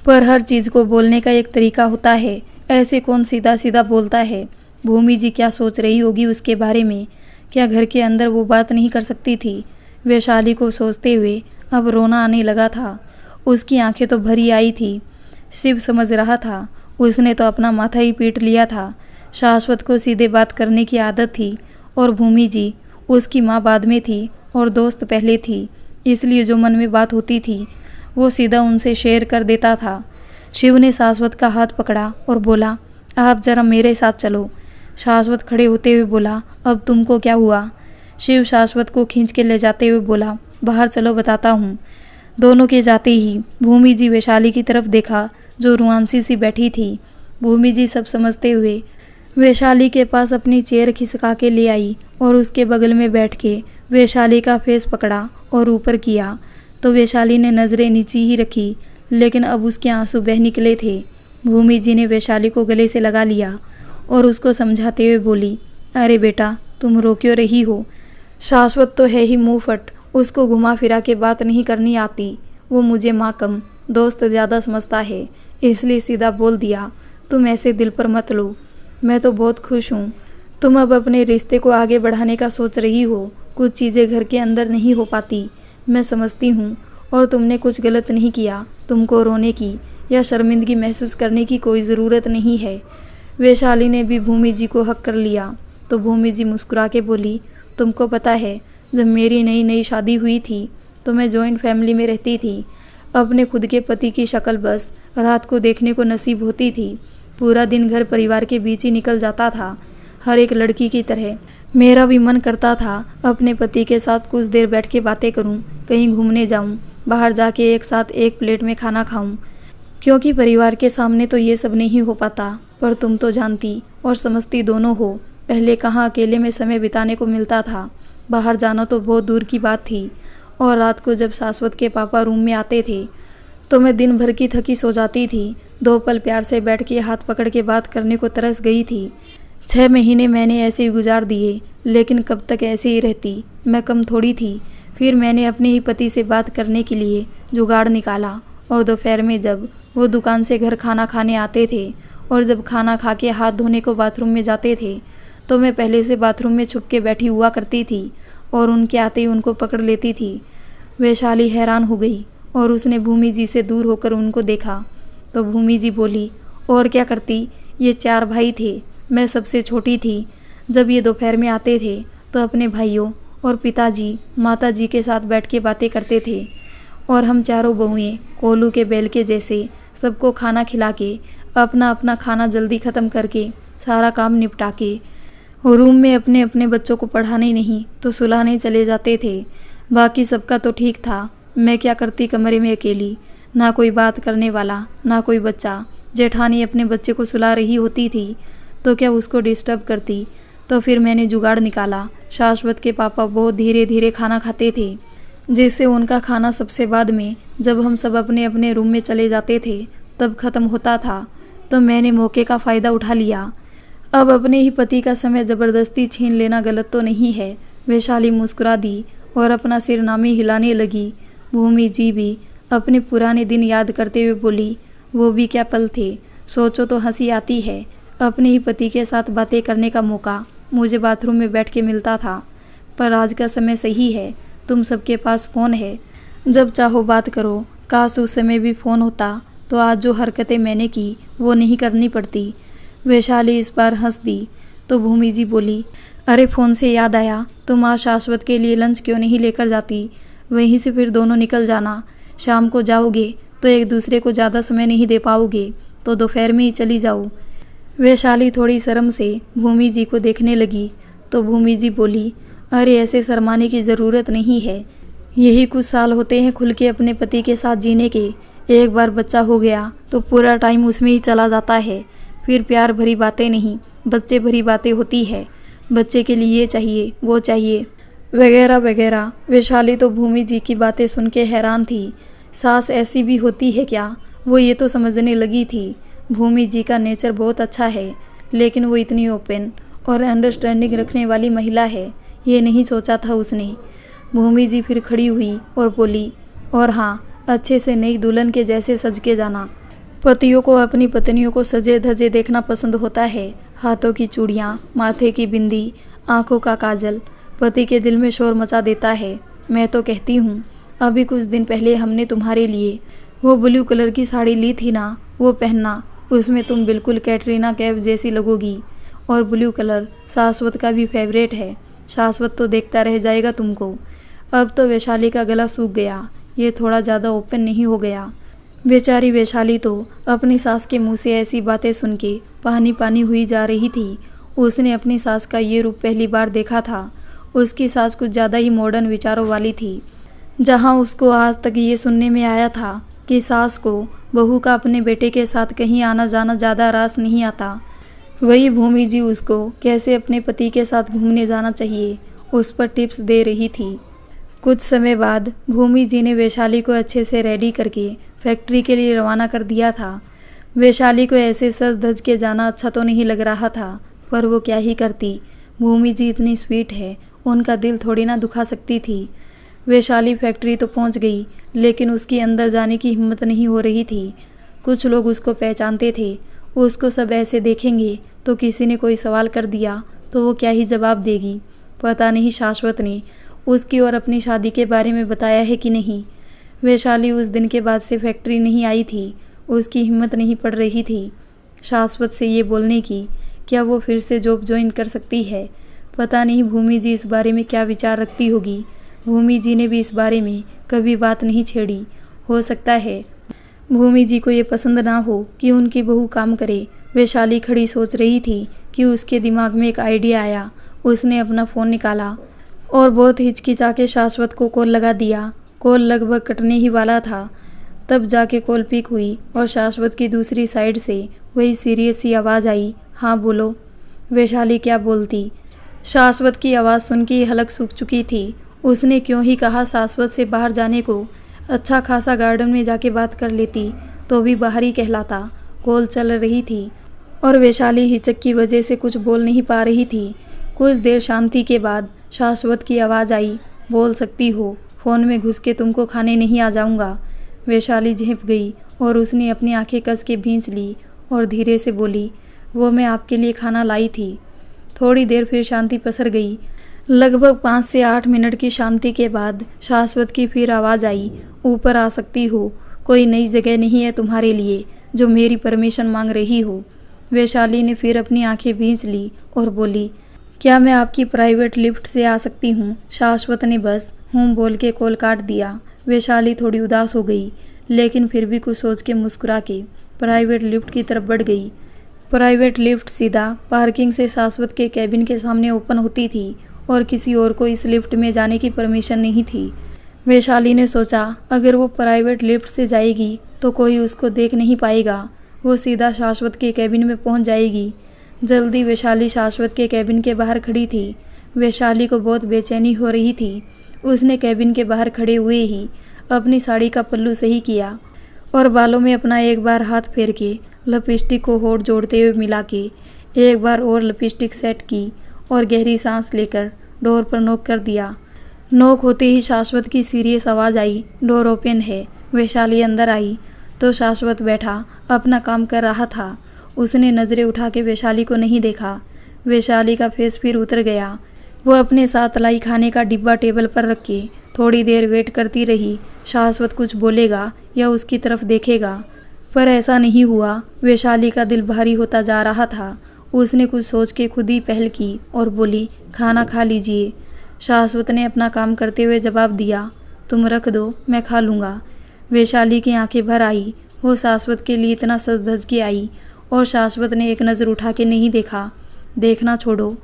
S1: पर हर चीज़ को बोलने का एक तरीका होता है, ऐसे कौन सीधा सीधा बोलता है। भूमि जी क्या सोच रही होगी उसके बारे में, क्या घर के अंदर वो बात नहीं कर सकती थी? वैशाली को सोचते हुए अब रोना आने लगा था। उसकी आंखें तो भरी आई थी। शिव समझ रहा था उसने तो अपना माथा ही पीट लिया था। शाश्वत को सीधे बात करने की आदत थी और भूमि जी उसकी माँ बाद में थी और दोस्त पहले थी, इसलिए जो मन में बात होती थी वो सीधा उनसे शेयर कर देता था। शिव ने शाश्वत का हाथ पकड़ा और बोला, आप जरा मेरे साथ चलो। शाश्वत खड़े होते हुए बोला, अब तुमको क्या हुआ? शिव शाश्वत को खींच के ले जाते हुए बोला, बाहर चलो बताता हूँ। दोनों के जाते ही भूमि जी वैशाली की तरफ देखा जो रुआंसी सी बैठी थी। भूमि जी सब समझते हुए वैशाली के पास अपनी चेयर खिसका के ले आई और उसके बगल में बैठ के वैशाली का फेस पकड़ा और ऊपर किया तो वैशाली ने नज़रें नीचे ही रखी, लेकिन अब उसके आंसू बह निकले थे। भूमि जी ने वैशाली को गले से लगा लिया और उसको समझाते हुए बोली, अरे बेटा तुम रो क्यों रही हो? शाश्वत तो है ही मुँह फट, उसको घुमा फिरा के बात नहीं करनी आती। वो मुझे माँ कम दोस्त ज़्यादा समझता है, इसलिए सीधा बोल दिया, तुम ऐसे दिल पर मत लो, मैं तो बहुत खुश हूँ। तुम अब अपने रिश्ते को आगे बढ़ाने का सोच रही हो, कुछ चीज़ें घर के अंदर नहीं हो पाती, मैं समझती हूँ, और तुमने कुछ गलत नहीं किया। तुमको रोने की या शर्मिंदगी महसूस करने की कोई ज़रूरत नहीं है। वैशाली ने भी भूमि जी को हक कर लिया तो भूमि जी मुस्कुरा के बोली, तुमको पता है जब मेरी नई नई शादी हुई थी तो मैं जॉइंट फैमिली में रहती थी। अपने खुद के पति की शक्ल बस रात को देखने को नसीब होती थी। पूरा दिन घर परिवार के बीच ही निकल जाता था। हर एक लड़की की तरह मेरा भी मन करता था अपने पति के साथ कुछ देर बैठ के बातें करूं, कहीं घूमने जाऊं, बाहर जाके एक साथ एक प्लेट में खाना खाऊं, क्योंकि परिवार के सामने तो ये सब नहीं हो पाता। पर तुम तो जानती और समझती दोनों हो, पहले कहाँ अकेले में समय बिताने को मिलता था, बाहर जाना तो बहुत दूर की बात थी। और रात को जब शाश्वत के पापा रूम में आते थे तो मैं दिन भर की थकी सो जाती थी। 2 पल प्यार से बैठ के हाथ पकड़ के बात करने को तरस गई थी। 6 महीने मैंने ऐसे ही गुजार दिए, लेकिन कब तक ऐसे ही रहती, मैं कम थोड़ी थी। फिर मैंने अपने ही पति से बात करने के लिए जुगाड़ निकाला और दोपहर में जब वो दुकान से घर खाना खाने आते थे और जब खाना खा के हाथ धोने को बाथरूम में जाते थे तो मैं पहले से बाथरूम में छुप के बैठी हुआ करती थी और उनके आते ही उनको पकड़ लेती थी। वैशाली हैरान हो गई और उसने भूमि जी से दूर होकर उनको देखा तो भूमि जी बोली, और क्या करती, ये 4 भाई थे, मैं सबसे छोटी थी। जब ये दोपहर में आते थे तो अपने भाइयों और पिताजी माताजी के साथ बैठ के बातें करते थे और हम चारों बहुएं कोलू के बैल के जैसे सबको खाना खिला के अपना अपना खाना जल्दी ख़त्म करके सारा काम निपटा के और रूम में अपने अपने बच्चों को पढ़ाने नहीं तो सुलाने चले जाते थे। बाकी सबका तो ठीक था, मैं क्या करती कमरे में अकेली, ना कोई बात करने वाला ना कोई बच्चा। जेठानी अपने बच्चे को सुला रही होती थी तो क्या उसको डिस्टर्ब करती। तो फिर मैंने जुगाड़ निकाला। शाश्वत के पापा बहुत धीरे धीरे खाना खाते थे, जिससे उनका खाना सबसे बाद में जब हम सब अपने अपने रूम में चले जाते थे तब ख़त्म होता था। तो मैंने मौके का फ़ायदा उठा लिया। अब अपने ही पति का समय जबरदस्ती छीन लेना गलत तो नहीं है। वैशाली मुस्कुरा दी और अपना सिर नामी हिलाने लगी। भूमि जी भी अपने पुराने दिन याद करते हुए बोली, वो भी क्या पल थे। सोचो तो हंसी आती है। अपने ही पति के साथ बातें करने का मौका मुझे बाथरूम में बैठ के मिलता था। पर आज का समय सही है, तुम सबके पास फ़ोन है, जब चाहो बात करो। काश उस समय भी फ़ोन होता तो आज जो हरकतें मैंने की वो नहीं करनी पड़ती। वैशाली इस बार हंस दी तो भूमि जी बोली, अरे फ़ोन से याद आया, तुम आज शाश्वत के लिए लंच क्यों नहीं लेकर जाती? वहीं से फिर दोनों निकल जाना। शाम को जाओगे तो एक दूसरे को ज़्यादा समय नहीं दे पाओगे, तो दोपहर में ही चली जाओ। वैशाली थोड़ी शर्म से भूमि जी को देखने लगी तो भूमि जी बोली, अरे ऐसे शर्माने की ज़रूरत नहीं है। यही कुछ साल होते हैं खुल के अपने पति के साथ जीने के। एक बार बच्चा हो गया तो पूरा टाइम उसमें ही चला जाता है। फिर प्यार भरी बातें नहीं, बच्चे भरी बातें होती है। बच्चे के लिए ये चाहिए, वो चाहिए, वगैरह वगैरह। वैशाली तो भूमि जी की बातें सुन के हैरान थी। सास ऐसी भी होती है क्या? वो ये तो समझने लगी थी। भूमि जी का नेचर बहुत अच्छा है, लेकिन वो इतनी ओपन और अंडरस्टैंडिंग रखने वाली महिला है, ये नहीं सोचा था उसने। भूमि जी फिर खड़ी हुई और बोली, और हाँ, अच्छे से नई दुल्हन के जैसे सज के जाना। पतियों को अपनी पत्नियों को सजे धजे देखना पसंद होता है। हाथों की चूड़ियाँ, माथे की बिंदी, आंखों का काजल पति के दिल में शोर मचा देता है। मैं तो कहती हूँ, अभी कुछ दिन पहले हमने तुम्हारे लिए वो ब्लू कलर की साड़ी ली थी ना, वो पहनना। उसमें तुम बिल्कुल कैटरीना कैफ जैसी लगोगी। और ब्लू कलर शाश्वत का भी फेवरेट है। शाश्वत तो देखता रह जाएगा तुमको। अब तो वैशाली का गला सूख गया। ये थोड़ा ज़्यादा ओपन नहीं हो गया? बेचारी वैशाली तो अपनी सास के मुंह से ऐसी बातें सुन के पानी पानी हुई जा रही थी। उसने अपनी सास का ये रूप पहली बार देखा था। उसकी सास कुछ ज़्यादा ही मॉडर्न विचारों वाली थी। जहाँ उसको आज तक ये सुनने में आया था कि सास को बहू का अपने बेटे के साथ कहीं आना जाना ज़्यादा रास नहीं आता, वही भूमि जी उसको कैसे अपने पति के साथ घूमने जाना चाहिए उस पर टिप्स दे रही थी। कुछ समय बाद भूमि जी ने वैशाली को अच्छे से रेडी करके फैक्ट्री के लिए रवाना कर दिया था। वैशाली को ऐसे सज धज के जाना अच्छा तो नहीं लग रहा था, पर वो क्या ही करती। भूमि जी इतनी स्वीट है, उनका दिल थोड़ी ना दुखा सकती थी। वैशाली फैक्ट्री तो पहुंच गई, लेकिन उसकी अंदर जाने की हिम्मत नहीं हो रही थी। कुछ लोग उसको पहचानते थे। उसको सब ऐसे देखेंगे तो किसी ने कोई सवाल कर दिया तो वो क्या ही जवाब देगी। पता नहीं शाश्वत ने उसकी और अपनी शादी के बारे में बताया है कि नहीं। वैशाली उस दिन के बाद से फैक्ट्री नहीं आई थी। उसकी हिम्मत नहीं पड़ रही थी शाश्वत से ये बोलने की, क्या वो फिर से जॉब ज्वाइन कर सकती है। पता नहीं भूमि जी इस बारे में क्या विचार रखती होगी। भूमि जी ने भी इस बारे में कभी बात नहीं छेड़ी। हो सकता है भूमि जी को ये पसंद ना हो कि उनकी बहू काम करे। वैशाली खड़ी सोच रही थी कि उसके दिमाग में एक आइडिया आया। उसने अपना फ़ोन निकाला और बहुत हिचकिचा के शाश्वत को कॉल लगा दिया। कॉल लगभग कटने ही वाला था, तब जाके कॉल पिक हुई और शाश्वत की दूसरी साइड से वही सीरियस सी आवाज़ आई, हाँ बोलो। वैशाली क्या बोलती। शाश्वत की आवाज़ सुन के हलक सूख चुकी थी। उसने क्यों ही कहा शाश्वत से बाहर जाने को। अच्छा खासा गार्डन में जाके बात कर लेती तो भी बाहर ही कहलाता। कॉल चल रही थी और वैशाली हिचक की वजह से कुछ बोल नहीं पा रही थी। कुछ देर शांति के बाद शाश्वत की आवाज़ आई, बोल सकती हो, फ़ोन में घुस के तुमको खाने नहीं आ जाऊंगा। वैशाली झेंप गई और उसने अपनी आंखें कस के भींच ली और धीरे से बोली, वो मैं आपके लिए खाना लाई थी। थोड़ी देर फिर शांति पसर गई। लगभग 5 से 8 मिनट की शांति के बाद शाश्वत की फिर आवाज़ आई, ऊपर आ सकती हो, कोई नई जगह नहीं है तुम्हारे लिए जो मेरी परमिशन मांग रही हो। वैशाली ने फिर अपनी आंखें भींच ली और बोली, क्या मैं आपकी प्राइवेट लिफ्ट से आ सकती हूँ। शाश्वत ने बस हूँ बोल के कॉल काट दिया। वैशाली थोड़ी उदास हो गई, लेकिन फिर भी कुछ सोच के मुस्कुरा के प्राइवेट लिफ्ट की तरफ बढ़ गई। प्राइवेट लिफ्ट सीधा पार्किंग से शाश्वत के कैबिन के सामने ओपन होती थी और किसी और को इस लिफ्ट में जाने की परमिशन नहीं थी। वैशाली ने सोचा, अगर वो प्राइवेट लिफ्ट से जाएगी तो कोई उसको देख नहीं पाएगा। वो सीधा शाश्वत के कैबिन में पहुंच जाएगी। जल्दी वैशाली शाश्वत के कैबिन के बाहर खड़ी थी। वैशाली को बहुत बेचैनी हो रही थी। उसने कैबिन के बाहर खड़े हुए ही अपनी साड़ी का पल्लू सही किया और बालों में अपना एक बार हाथ फेर के लिपस्टिक को होठ जोड़ते हुए मिला के एक बार और लिपस्टिक सेट की और गहरी सांस लेकर डोर पर नॉक कर दिया। नॉक होते ही शाश्वत की सीरियस आवाज़ आई, डोर ओपन है। वैशाली अंदर आई तो शाश्वत बैठा अपना काम कर रहा था। उसने नज़रें उठा के वैशाली को नहीं देखा। वैशाली का फेस फिर उतर गया। वो अपने साथ लाई खाने का डिब्बा टेबल पर रख के थोड़ी देर वेट करती रही, शाश्वत कुछ बोलेगा या उसकी तरफ देखेगा, पर ऐसा नहीं हुआ। वैशाली का दिल भारी होता जा रहा था। उसने कुछ सोच के खुद ही पहल की और बोली, खाना खा लीजिए। शाश्वत ने अपना काम करते हुए जवाब दिया, तुम रख दो, मैं खा लूँगा। वैशाली की आंखें भर आई। वो शाश्वत के लिए इतना सज धज के आई और शाश्वत ने एक नज़र उठा के नहीं देखा। देखना छोड़ो,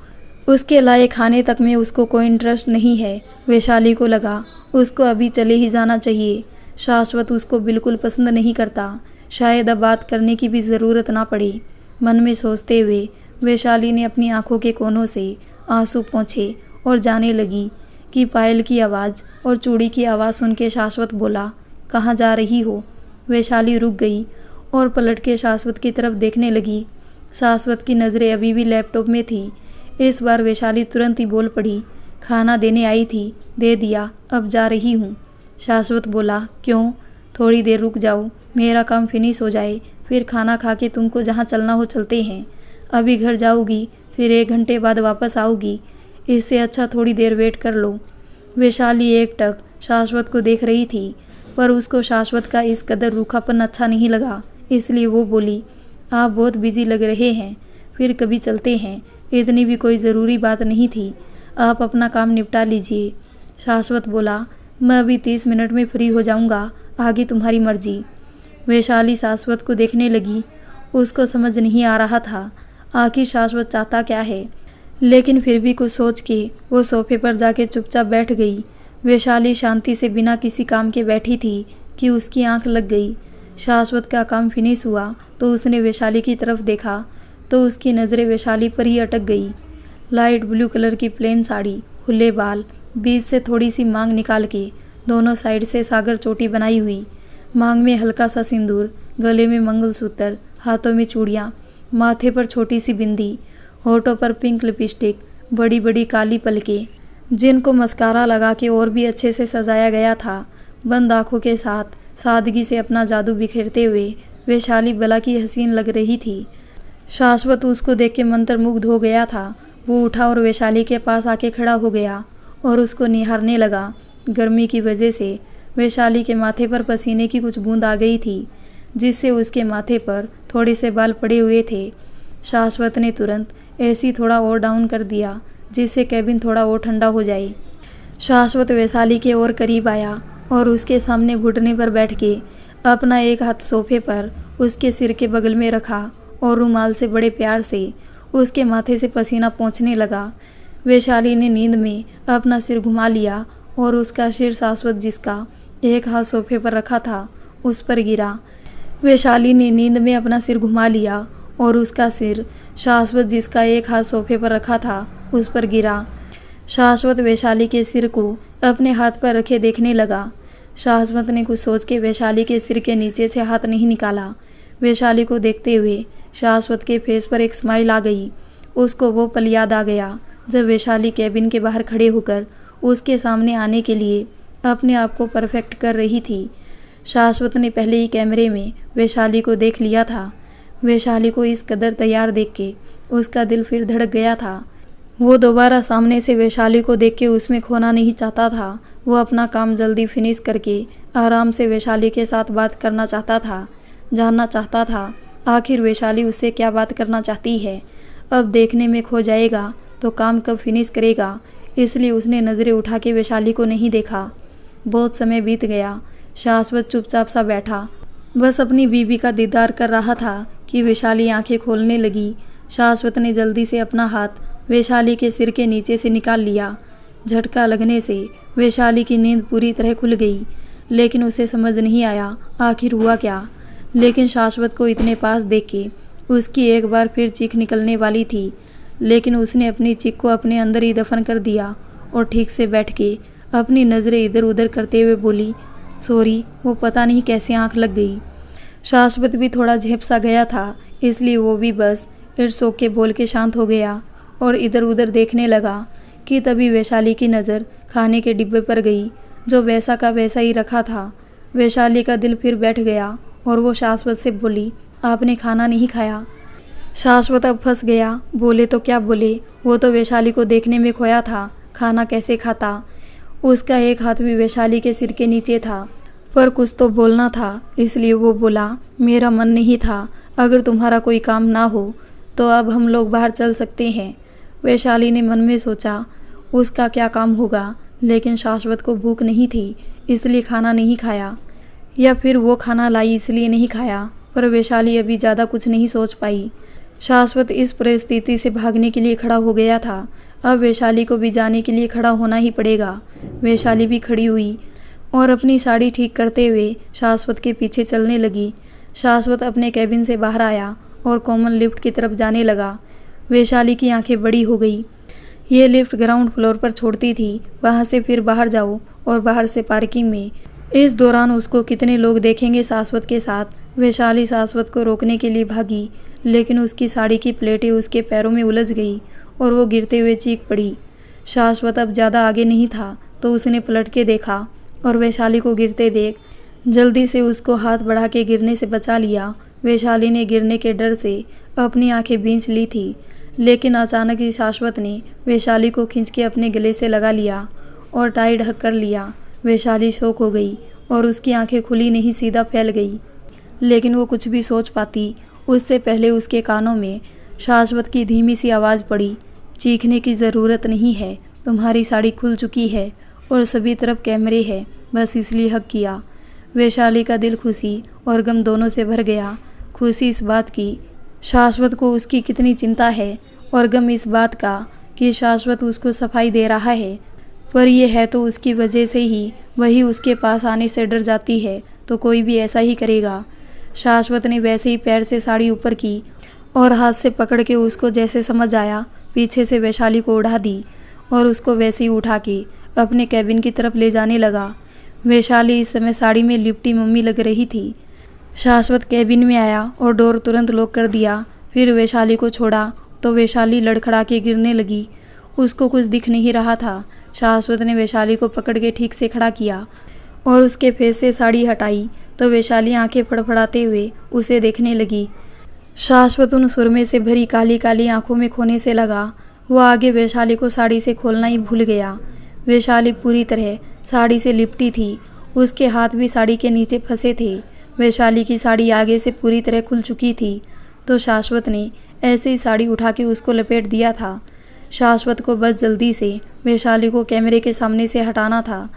S1: उसके लाए खाने तक में उसको कोई इंटरेस्ट नहीं है। वैशाली को लगा उसको अभी चले ही जाना चाहिए। शाश्वत उसको बिल्कुल पसंद नहीं करता, शायद अब बात करने की भी ज़रूरत ना पड़े। मन में सोचते हुए वैशाली ने अपनी आंखों के कोनों से आंसू पोंछे और जाने लगी कि पायल की आवाज़ और चूड़ी की आवाज़ सुन के शाश्वत बोला, कहाँ जा रही हो? वैशाली रुक गई और पलट के शाश्वत की तरफ देखने लगी। शाश्वत की नज़रें अभी भी लैपटॉप में थी। इस बार वैशाली तुरंत ही बोल पड़ी, खाना देने आई थी, दे दिया, अब जा रही हूँ। शाश्वत बोला, क्यों? थोड़ी देर रुक जाओ, मेरा काम फिनिश हो जाए, फिर खाना खा के तुमको जहाँ चलना हो चलते हैं। अभी घर जाओगी, फिर 1 घंटे बाद वापस आओगी, इससे अच्छा थोड़ी देर वेट कर लो। वैशाली एकटक शाश्वत को देख रही थी, पर उसको शाश्वत का इस कदर रूखापन अच्छा नहीं लगा, इसलिए वो बोली, आप बहुत बिजी लग रहे हैं, फिर कभी चलते हैं, इतनी भी कोई ज़रूरी बात नहीं थी, आप अपना काम निपटा लीजिए। शाश्वत बोला, मैं अभी 30 मिनट में फ्री हो जाऊंगा, आगे तुम्हारी मर्जी। वैशाली शाश्वत को देखने लगी। उसको समझ नहीं आ रहा था आखिर शाश्वत चाहता क्या है, लेकिन फिर भी कुछ सोच के वो सोफे पर जाके चुपचाप बैठ गई। वैशाली शांति से बिना किसी काम के बैठी थी कि उसकी आंख लग गई। शाश्वत का काम फिनिश हुआ तो उसने वैशाली की तरफ देखा तो उसकी नज़रें वैशाली पर ही अटक गई। लाइट ब्लू कलर की प्लेन साड़ी, खुले बाल, बीच से थोड़ी सी मांग निकाल के दोनों साइड से सागर चोटी बनाई हुई, मांग में हल्का सा सिंदूर, गले में मंगलसूत्र, हाथों में चूड़ियाँ, माथे पर छोटी सी बिंदी, होठों पर पिंक लिपस्टिक, बड़ी बड़ी काली पलकें जिनको मस्कारा लगा के और भी अच्छे से सजाया गया था। बंद आँखों के साथ सादगी से अपना जादू बिखेरते हुए वैशाली बला की हसीन लग रही थी। शाश्वत उसको देख के मंत्रमुग्ध हो गया था। वो उठा और वैशाली के पास आके खड़ा हो गया और उसको निहारने लगा। गर्मी की वजह से वैशाली के माथे पर पसीने की कुछ बूंद आ गई थी, जिससे उसके माथे पर थोड़े से बाल पड़े हुए थे। शाश्वत ने तुरंत एसी थोड़ा और डाउन कर दिया, जिससे कैबिन थोड़ा और ठंडा हो जाए। शाश्वत वैशाली के और करीब आया और उसके सामने घुटने पर बैठ के अपना एक हाथ सोफे पर उसके सिर के बगल में रखा और रुमाल से बड़े प्यार से उसके माथे से पसीना पोंछने लगा। वैशाली ने नींद में अपना सिर घुमा लिया और उसका सिर शाश्वत जिसका एक हाथ सोफे पर रखा था उस पर गिरा। वैशाली ने नींद में अपना सिर घुमा लिया और उसका सिर शाश्वत जिसका एक हाथ सोफे पर रखा था उस पर गिरा। शाश्वत वैशाली के सिर को अपने हाथ पर रखे देखने लगा। शाश्वत ने कुछ सोच के वैशाली के सिर के नीचे से हाथ नहीं निकाला। वैशाली को देखते हुए शाश्वत के फेस पर एक स्माइल आ गई। उसको वो पल याद आ गया जब वैशाली कैबिन के बाहर खड़े होकर उसके सामने आने के लिए अपने आप को परफेक्ट कर रही थी। शाश्वत ने पहले ही कैमरे में वैशाली को देख लिया था। वैशाली को इस कदर तैयार देख के उसका दिल फिर धड़क गया था। वो दोबारा सामने से वैशाली को देख के उसमें खोना नहीं चाहता था। वो अपना काम जल्दी फिनिश करके आराम से वैशाली के साथ बात करना चाहता था। जानना चाहता था आखिर वैशाली उससे क्या बात करना चाहती है। अब देखने में खो जाएगा तो काम कब फिनिश करेगा, इसलिए उसने नज़रें उठा के वैशाली को नहीं देखा। बहुत समय बीत गया। शाश्वत चुपचाप सा बैठा बस अपनी बीवी का दीदार कर रहा था कि वैशाली आंखें खोलने लगी। शाश्वत ने जल्दी से अपना हाथ वैशाली के सिर के नीचे से निकाल लिया। झटका लगने से वैशाली की नींद पूरी तरह खुल गई, लेकिन उसे समझ नहीं आया आखिर हुआ क्या। लेकिन शाश्वत को इतने पास देख के उसकी एक बार फिर चीख निकलने वाली थी, लेकिन उसने अपनी चीख को अपने अंदर ही दफन कर दिया और ठीक से बैठ के अपनी नज़रें इधर उधर करते हुए बोली, सॉरी, वो पता नहीं कैसे आंख लग गई। शाश्वत भी थोड़ा झेप सा गया था, इसलिए वो भी बस इट्स ओके बोल के शांत हो गया और इधर उधर देखने लगा कि तभी वैशाली की नज़र खाने के डिब्बे पर गई जो वैसा का वैसा ही रखा था। वैशाली का दिल फिर बैठ गया और वो शाश्वत से बोली, आपने खाना नहीं खाया। शाश्वत अब फंस गया, बोले तो क्या बोले, वो तो वैशाली को देखने में खोया था, खाना कैसे खाता। उसका एक हाथ भी वैशाली के सिर के नीचे था, पर कुछ तो बोलना था, इसलिए वो बोला, मेरा मन नहीं था, अगर तुम्हारा कोई काम ना हो तो अब हम लोग बाहर चल सकते हैं। वैशाली ने मन में सोचा, उसका क्या काम होगा, लेकिन शाश्वत को भूख नहीं थी इसलिए खाना नहीं खाया, या फिर वो खाना लाई इसलिए नहीं खाया। पर वैशाली अभी ज़्यादा कुछ नहीं सोच पाई। शाश्वत इस परिस्थिति से भागने के लिए खड़ा हो गया था। अब वैशाली को भी जाने के लिए खड़ा होना ही पड़ेगा। वैशाली भी खड़ी हुई और अपनी साड़ी ठीक करते हुए शाश्वत के पीछे चलने लगी। शाश्वत अपने कैबिन से बाहर आया और कॉमन लिफ्ट की तरफ जाने लगा। वैशाली की आंखें बड़ी हो गई। ये लिफ्ट ग्राउंड फ्लोर पर छोड़ती थी, वहाँ से फिर बाहर जाओ और बाहर से पार्किंग में। इस दौरान उसको कितने लोग देखेंगे शाश्वत के साथ। वैशाली शाश्वत को रोकने के लिए भागी, लेकिन उसकी साड़ी की प्लेटें उसके पैरों में उलझ गई और वो गिरते हुए चीख पड़ी। शाश्वत अब ज़्यादा आगे नहीं था तो उसने पलट के देखा और वैशाली को गिरते देख जल्दी से उसको हाथ बढ़ा के गिरने से बचा लिया। वैशाली ने गिरने के डर से अपनी आंखें भींच ली थी, लेकिन अचानक ही शाश्वत ने वैशाली को खींच के अपने गले से लगा लिया और टाइट हक कर लिया। वैशाली शॉक हो गई और उसकी आंखें खुली नहीं सीधा फैल गई, लेकिन वो कुछ भी सोच पाती उससे पहले उसके कानों में शाश्वत की धीमी सी आवाज़ पड़ी, चीखने की ज़रूरत नहीं है, तुम्हारी साड़ी खुल चुकी है और सभी तरफ कैमरे हैं, बस इसलिए हक किया। वैशाली का दिल खुशी और गम दोनों से भर गया। खुशी इस बात की शाश्वत को उसकी कितनी चिंता है, और गम इस बात का कि शाश्वत उसको सफाई दे रहा है, पर यह है तो उसकी वजह से ही वही उसके पास आने से डर जाती है, तो कोई भी ऐसा ही करेगा। शाश्वत ने वैसे ही पैर से साड़ी ऊपर की और हाथ से पकड़ के उसको जैसे समझ आया पीछे से वैशाली को उड़ा दी और उसको वैसे ही उठा के अपने कैबिन की तरफ ले जाने लगा। वैशाली इस समय साड़ी में लिपटी मम्मी लग रही थी। शाश्वत कैबिन में आया और डोर तुरंत लॉक कर दिया। फिर वैशाली को छोड़ा तो वैशाली लड़खड़ा के गिरने लगी। उसको कुछ दिख नहीं रहा था। शाश्वत ने वैशाली को पकड़ के ठीक से खड़ा किया और उसके फेस से साड़ी हटाई तो वैशाली आंखें फड़फड़ाते हुए उसे देखने लगी। शाश्वत उन सुरमे से भरी काली काली आंखों में खोने से लगा। वो आगे वैशाली को साड़ी से खोलना ही भूल गया। वैशाली पूरी तरह साड़ी से लिपटी थी, उसके हाथ भी साड़ी के नीचे फंसे थे। वैशाली की साड़ी आगे से पूरी तरह खुल चुकी थी, तो शाश्वत ने ऐसे ही साड़ी उठा के उसको लपेट दिया था। शाश्वत को बस जल्दी से वैशाली को कैमरे के सामने से हटाना था,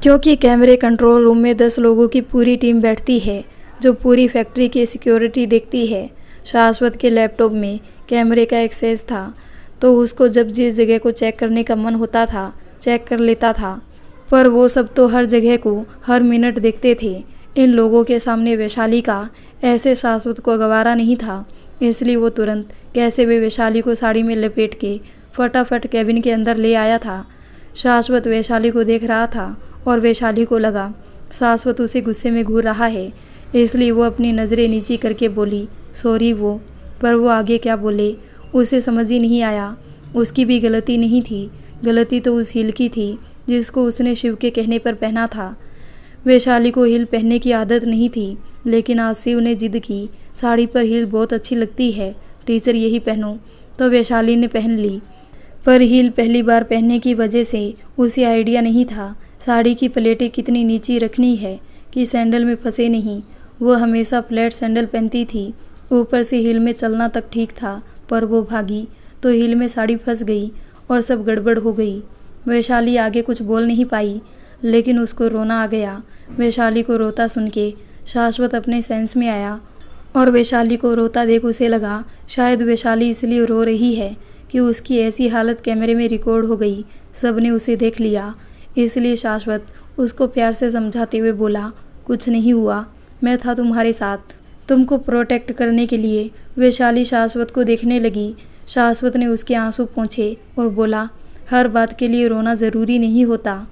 S1: क्योंकि कैमरे कंट्रोल रूम में 10 लोगों की पूरी टीम बैठती है जो पूरी फैक्ट्री की सिक्योरिटी देखती है। शाश्वत के लैपटॉप में कैमरे का एक्सेस था, तो उसको जब जिस जगह को चेक करने का मन होता था चेक कर लेता था, पर वो सब तो हर जगह को हर मिनट देखते थे। इन लोगों के सामने वैशाली का ऐसे शाश्वत को गवारा नहीं था, इसलिए वो तुरंत कैसे भी वैशाली को साड़ी में लपेट के फटाफट कैबिन के अंदर ले आया था। शाश्वत वैशाली को देख रहा था और वैशाली को लगा शाश्वत उसे गुस्से में घूर रहा है, इसलिए वो अपनी नज़रें नीची करके बोली, सॉरी वो। पर वो आगे क्या बोले उसे समझ ही नहीं आया। उसकी भी गलती नहीं थी, गलती तो उस हील की थी जिसको उसने शिव के कहने पर पहना था। वैशाली को हील पहनने की आदत नहीं थी, लेकिन आज शिव ने जिद की, साड़ी पर हील बहुत अच्छी लगती है, टीचर यही पहनो, तो वैशाली ने पहन ली। पर हील पहली बार पहनने की वजह से उसे आइडिया नहीं था साड़ी की प्लेटें कितनी नीची रखनी है कि सैंडल में फंसे नहीं। वो हमेशा फ्लैट सैंडल पहनती थी, ऊपर से हील में चलना तक ठीक था, पर वो भागी तो हील में साड़ी फंस गई और सब गड़बड़ हो गई। वैशाली आगे कुछ बोल नहीं पाई, लेकिन उसको रोना आ गया। वैशाली को रोता सुन के शाश्वत अपने सेंस में आया और वैशाली को रोता देख उसे लगा शायद वैशाली इसलिए रो रही है कि उसकी ऐसी हालत कैमरे में रिकॉर्ड हो गई, सबने उसे देख लिया। इसलिए शाश्वत उसको प्यार से समझाते हुए बोला, कुछ नहीं हुआ, मैं था तुम्हारे साथ, तुमको प्रोटेक्ट करने के लिए। वैशाली शाश्वत को देखने लगी। शाश्वत ने उसके आंसू पोंछे और बोला, हर बात के लिए रोना ज़रूरी नहीं होता।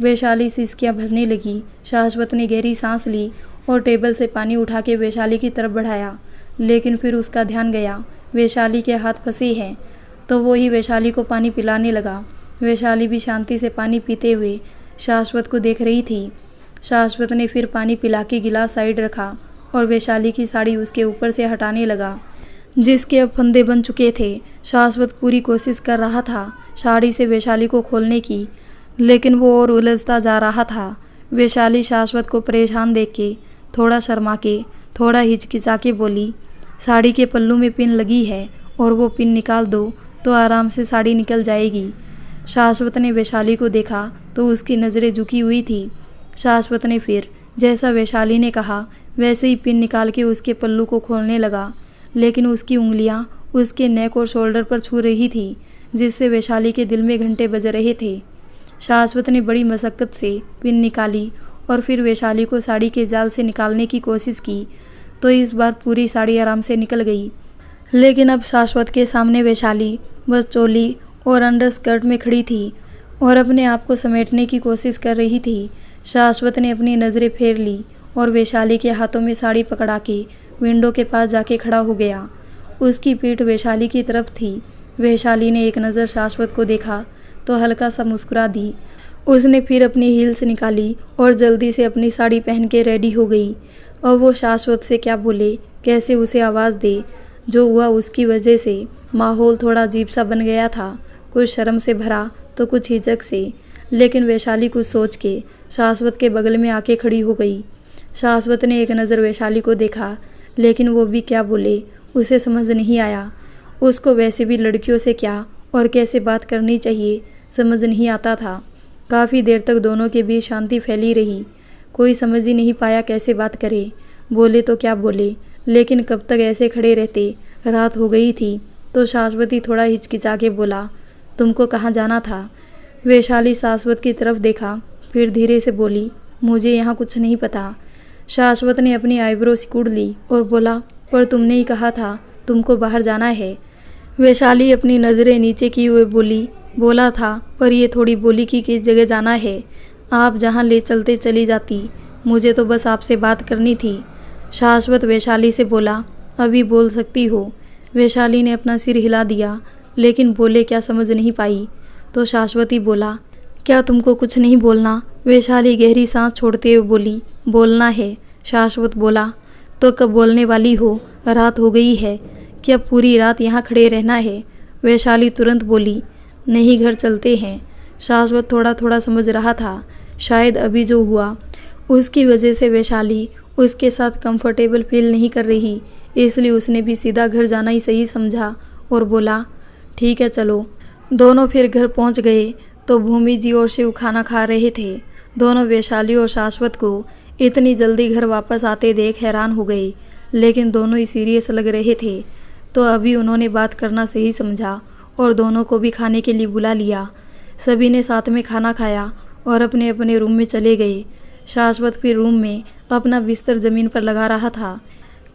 S1: वैशाली सिसकियाँ भरने लगी। शाश्वत ने गहरी सांस ली और टेबल से पानी उठा के वैशाली की तरफ बढ़ाया, लेकिन फिर उसका ध्यान गया वैशाली के हाथ फंसे हैं। तो वो ही वैशाली को पानी पिलाने लगा। वैशाली भी शांति से पानी पीते हुए शाश्वत को देख रही थी। शाश्वत ने फिर पानी पिला के गिलास साइड रखा और वैशाली की साड़ी उसके ऊपर से हटाने लगा, जिसके अब फंदे बन चुके थे। शाश्वत पूरी कोशिश कर रहा था साड़ी से वैशाली को खोलने की, लेकिन वो और उलझता जा रहा था। वैशाली शाश्वत को परेशान देख के थोड़ा शर्मा के, थोड़ा हिचकिचा के बोली, साड़ी के पल्लू में पिन लगी है और वो पिन निकाल दो तो आराम से साड़ी निकल जाएगी। शाश्वत ने वैशाली को देखा तो उसकी नज़रें झुकी हुई थी। शाश्वत ने फिर जैसा वैशाली ने कहा वैसे ही पिन निकाल के उसके पल्लू को खोलने लगा, लेकिन उसकी उंगलियां उसके नेक और शोल्डर पर छू रही थी, जिससे वैशाली के दिल में घंटे बज रहे थे। शाश्वत ने बड़ी मशक्क़त से पिन निकाली और फिर वैशाली को साड़ी के जाल से निकालने की कोशिश की, तो इस बार पूरी साड़ी आराम से निकल गई। लेकिन अब शाश्वत के सामने वैशाली बस चोली और अंडरस्कर्ट में खड़ी थी और अपने आप को समेटने की कोशिश कर रही थी। शाश्वत ने अपनी नज़रें फेर ली और वैशाली के हाथों में साड़ी पकड़ा के विंडो के पास जाके खड़ा हो गया। उसकी पीठ वैशाली की तरफ थी। वैशाली ने एक नज़र शाश्वत को देखा तो हल्का सा मुस्कुरा दी। उसने फिर अपनी हील्स निकाली और जल्दी से अपनी साड़ी पहन के रेडी हो गई। और वो शाश्वत से क्या बोले, कैसे उसे आवाज़ दे। जो हुआ उसकी वजह से माहौल थोड़ा अजीब सा बन गया था, कुछ शर्म से भरा तो कुछ हिचक से। लेकिन वैशाली कुछ सोच के शाश्वत के बगल में आके खड़ी हो गई। शाश्वत ने एक नज़र वैशाली को देखा, लेकिन वो भी क्या बोले उसे समझ नहीं आया। उसको वैसे भी लड़कियों से क्या और कैसे बात करनी चाहिए समझ नहीं आता था। काफ़ी देर तक दोनों के बीच शांति फैली रही। कोई समझ ही नहीं पाया कैसे बात करे, बोले तो क्या बोले, लेकिन कब तक ऐसे खड़े रहते। रात हो गई थी तो शाश्वती थोड़ा हिचकिचा के बोला, तुमको कहाँ जाना था। वैशाली शाश्वत की तरफ देखा, फिर धीरे से बोली, मुझे यहाँ कुछ नहीं पता। शाश्वत ने अपनी आईब्रो सिकुड़ ली और बोला, पर तुमने ही कहा था तुमको बाहर जाना है। वैशाली अपनी नज़रें नीचे किए हुए बोली, बोला था, पर ये थोड़ी बोली कि किस जगह जाना है। आप जहाँ ले चलते चली जाती, मुझे तो बस आपसे बात करनी थी। शाश्वत वैशाली से बोला, अभी बोल सकती हो। वैशाली ने अपना सिर हिला दिया, लेकिन बोले क्या समझ नहीं पाई। तो शाश्वती बोला, क्या तुमको कुछ नहीं बोलना। वैशाली गहरी सांस छोड़ते हुए बोली, बोलना है। शाश्वत बोला, तो कब बोलने वाली हो, रात हो गई है, क्या पूरी रात यहाँ खड़े रहना है। वैशाली तुरंत बोली, नहीं घर चलते हैं। शाश्वत थोड़ा थोड़ा समझ रहा था, शायद अभी जो हुआ उसकी वजह से वैशाली उसके साथ कंफर्टेबल फील नहीं कर रही, इसलिए उसने भी सीधा घर जाना ही सही समझा और बोला, ठीक है चलो। दोनों फिर घर पहुंच गए तो भूमि जी और शिव खाना खा रहे थे। दोनों वैशाली और शाश्वत को इतनी जल्दी घर वापस आते देख हैरान हो गए, लेकिन दोनों ही सीरियस लग रहे थे। तो अभी उन्होंने बात करना सही समझा और दोनों को भी खाने के लिए बुला लिया। सभी ने साथ में खाना खाया और अपने अपने रूम में चले गए। शाश्वत फिर रूम में अपना बिस्तर ज़मीन पर लगा रहा था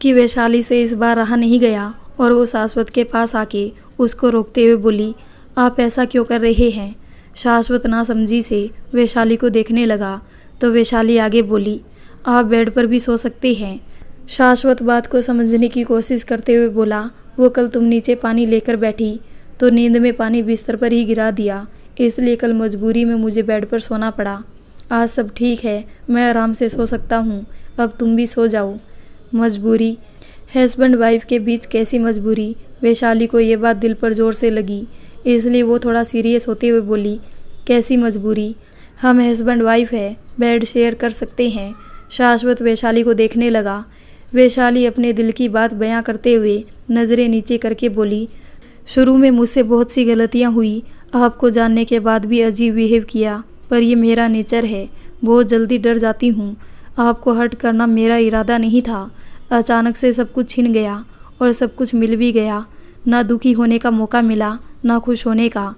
S1: कि वैशाली से इस बार रहा नहीं गया और वो शाश्वत के पास आके उसको रोकते हुए बोली, आप ऐसा क्यों कर रहे हैं। शाश्वत नासमझी से वैशाली को देखने लगा तो वैशाली आगे बोली, आप बेड पर भी सो सकते हैं। शाश्वत बात को समझने की कोशिश करते हुए बोला, वो कल तुम नीचे पानी लेकर बैठी तो नींद में पानी बिस्तर पर ही गिरा दिया, इसलिए कल मजबूरी में मुझे बेड पर सोना पड़ा। आज सब ठीक है, मैं आराम से सो सकता हूँ, अब तुम भी सो जाओ। मजबूरी, हस्बैंड वाइफ के बीच कैसी मजबूरी। वैशाली को ये बात दिल पर जोर से लगी, इसलिए वो थोड़ा सीरियस होते हुए बोली, कैसी मजबूरी, हम हस्बैंड वाइफ है, बेड शेयर कर सकते हैं। शाश्वत वैशाली को देखने लगा। वैशाली अपने दिल की बात बयां करते हुए नज़रें नीचे करके बोली, शुरू में मुझसे बहुत सी गलतियां हुई, आपको जानने के बाद भी अजीब बिहेव किया, पर ये मेरा नेचर है, बहुत जल्दी डर जाती हूँ। आपको हर्ट करना मेरा इरादा नहीं था। अचानक से सब कुछ छिन गया और सब कुछ मिल भी गया। ना दुखी होने का मौका मिला, ना खुश होने का।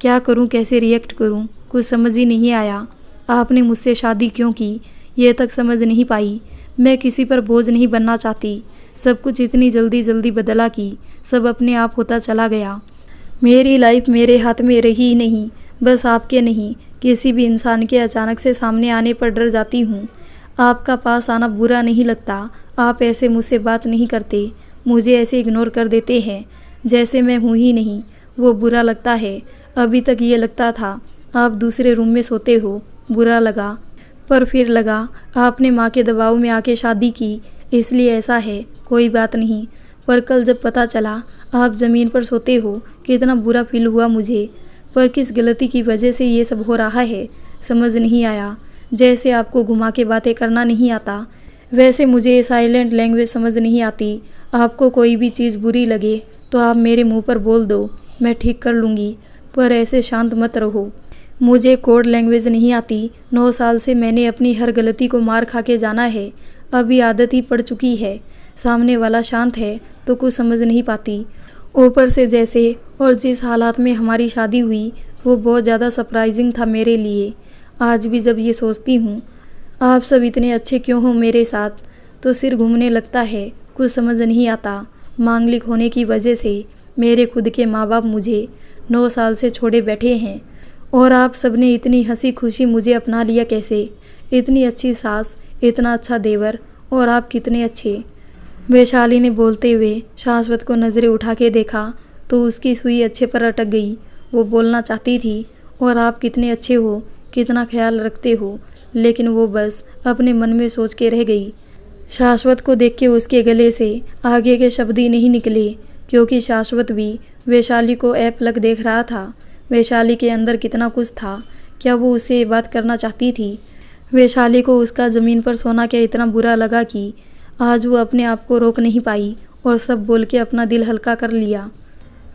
S1: क्या करूँ, कैसे रिएक्ट करूँ, कुछ समझ ही नहीं आया। आपने मुझसे शादी क्यों की, ये तक समझ नहीं पाई। मैं किसी पर बोझ नहीं बनना चाहती। सब कुछ इतनी जल्दी जल्दी बदला कि सब अपने आप होता चला गया। मेरी लाइफ मेरे हाथ में रही ही नहीं। बस आपके नहीं, किसी भी इंसान के अचानक से सामने आने पर डर जाती हूँ। आपका पास आना बुरा नहीं लगता, आप ऐसे मुझसे बात नहीं करते, मुझे ऐसे इग्नोर कर देते हैं। जैसे मैं हूँ ही नहीं। वो बुरा लगता है। अभी तक ये लगता था आप दूसरे रूम में सोते हो, बुरा लगा। पर फिर लगा आपने माँ के दबाव में आके शादी की, इसलिए ऐसा है, कोई बात नहीं। पर कल जब पता चला आप ज़मीन पर सोते हो, कितना बुरा फील हुआ मुझे। पर किस गलती की वजह से ये सब हो रहा है समझ नहीं आया। जैसे आपको घुमा के बातें करना नहीं आता, वैसे मुझे ये साइलेंट लैंग्वेज समझ नहीं आती। आपको कोई भी चीज़ बुरी लगे तो आप मेरे मुंह पर बोल दो, मैं ठीक कर लूँगी, पर ऐसे शांत मत रहो। मुझे कोड लैंग्वेज नहीं आती। 9 साल से मैंने अपनी हर गलती को मार खा के जाना है। अभी आदत ही पड़ चुकी है। सामने वाला शांत है तो कुछ समझ नहीं पाती। ऊपर से जैसे और जिस हालात में हमारी शादी हुई वो बहुत ज़्यादा सरप्राइजिंग था मेरे लिए। आज भी जब ये सोचती हूँ आप सब इतने अच्छे क्यों हो मेरे साथ, तो सिर घूमने लगता है, कुछ समझ नहीं आता। मांगलिक होने की वजह से मेरे खुद के माँ बाप मुझे 9 साल से छोड़े बैठे हैं और आप सबने इतनी हंसी खुशी मुझे अपना लिया कैसे। इतनी अच्छी सास, इतना अच्छा देवर, और आप कितने अच्छे। वैशाली ने बोलते हुए शाश्वत को नज़रें उठा के देखा तो उसकी सुई अच्छे पर अटक गई। वो बोलना चाहती थी और आप कितने अच्छे हो, कितना ख्याल रखते हो, लेकिन वो बस अपने मन में सोच के रह गई। शाश्वत को देख के उसके गले से आगे के शब्द ही नहीं निकले, क्योंकि शाश्वत भी वैशाली को ऐप देख रहा था। वैशाली के अंदर कितना कुछ था। क्या वो उससे ये बात करना चाहती थी? वैशाली को उसका ज़मीन पर सोना क्या इतना बुरा लगा कि आज वो अपने आप को रोक नहीं पाई और सब बोल के अपना दिल हल्का कर लिया।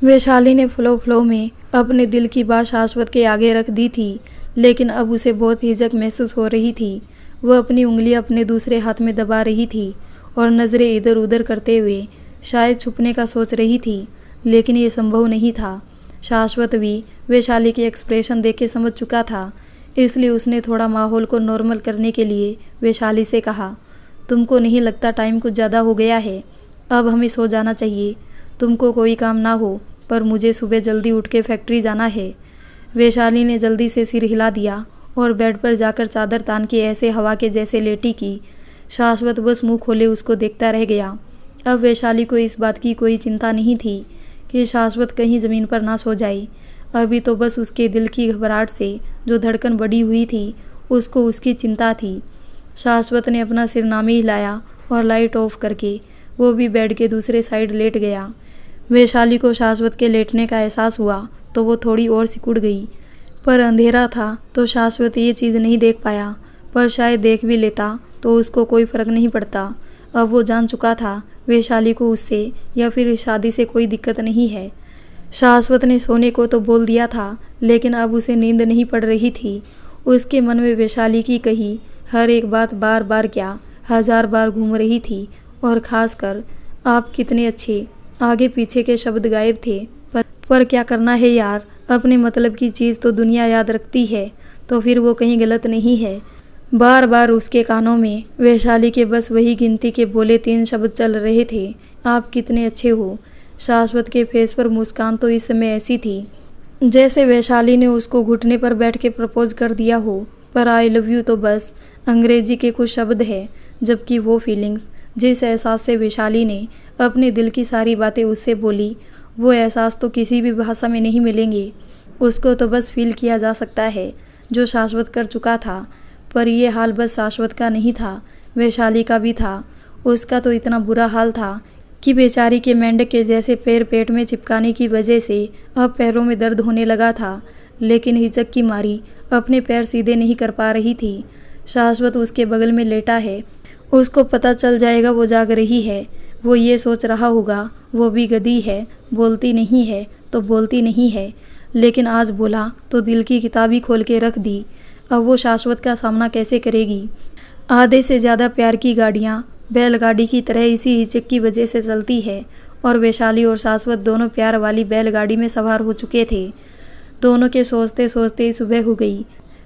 S1: वैशाली ने फ्लो में अपने दिल की बात शाश्वत के आगे रख दी थी, लेकिन अब उसे बहुत हिचक महसूस हो रही थी। वह अपनी उंगलियां अपने दूसरे हाथ में दबा रही थी और नज़रें इधर उधर करते हुए शायद छुपने का सोच रही थी, लेकिन ये संभव नहीं था। शाश्वत भी वैशाली के एक्सप्रेशन देख के समझ चुका था, इसलिए उसने थोड़ा माहौल को नॉर्मल करने के लिए वैशाली से कहा, तुमको नहीं लगता टाइम कुछ ज़्यादा हो गया है? अब हमें सो जाना चाहिए। तुमको कोई काम ना हो, पर मुझे सुबह जल्दी उठ के फैक्ट्री जाना है। वैशाली ने जल्दी से सिर हिला दिया और बेड पर जाकर चादर तान के ऐसे हवा के जैसे लेटी कि शाश्वत बस मुंह खोले उसको देखता रह गया। अब वैशाली को इस बात की कोई चिंता नहीं थी कि शाश्वत कहीं ज़मीन पर ना सो जाए। अभी तो बस उसके दिल की घबराहट से जो धड़कन बढ़ी हुई थी, उसको उसकी चिंता थी। शाश्वत ने अपना सिरनामी हिलाया और लाइट ऑफ करके वो भी बेड के दूसरे साइड लेट गया। वैशाली को शाश्वत के लेटने का एहसास हुआ तो वो थोड़ी और सिकुड़ गई, पर अंधेरा था तो शाश्वत ये चीज़ नहीं देख पाया, पर शायद देख भी लेता तो उसको कोई फ़र्क नहीं पड़ता। अब वो जान चुका था वैशाली को उससे या फिर इस शादी से कोई दिक्कत नहीं है। शाश्वत ने सोने को तो बोल दिया था, लेकिन अब उसे नींद नहीं पड़ रही थी। उसके मन में वैशाली की कही हर एक बात बार बार क्या 1000 बार घूम रही थी, और ख़ासकर आप कितने अच्छे। आगे पीछे के शब्द गायब थे, पर क्या करना है यार, अपने मतलब की चीज़ तो दुनिया याद रखती है, तो फिर वो कहीं गलत नहीं है। बार बार उसके कानों में वैशाली के बस वही गिनती के बोले 3 शब्द चल रहे थे, आप कितने अच्छे हो। शाश्वत के फेस पर मुस्कान तो इस समय ऐसी थी जैसे वैशाली ने उसको घुटने पर बैठ के प्रपोज कर दिया हो, पर आई लव यू तो बस अंग्रेजी के कुछ शब्द है, जबकि वो फीलिंग्स, जिस एहसास से वैशाली ने अपने दिल की सारी बातें उससे बोली, वो एहसास तो किसी भी भाषा में नहीं मिलेंगे। उसको तो बस फील किया जा सकता है जो शाश्वत कर चुका था। पर यह हाल बस शाश्वत का नहीं था, वैशाली का भी था। उसका तो इतना बुरा हाल था कि बेचारी के मेंढक के जैसे पैर पेट में चिपकाने की वजह से अब पैरों में दर्द होने लगा था, लेकिन हिचक की मारी अपने पैर सीधे नहीं कर पा रही थी। शाश्वत उसके बगल में लेटा है, उसको पता चल जाएगा वो जाग रही है। वो ये सोच रहा होगा वो भी गधी है, बोलती नहीं है तो बोलती नहीं है, लेकिन आज बोला तो दिल की किताब ही खोल के रख दी। अब वो शाश्वत का सामना कैसे करेगी? आधे से ज़्यादा प्यार की गाड़ियाँ बैलगाड़ी की तरह इसी हिचक की वजह से चलती है, और वैशाली और शाश्वत दोनों प्यार वाली बैलगाड़ी में सवार हो चुके थे। दोनों के सोचते सोचते ही सुबह हो गई।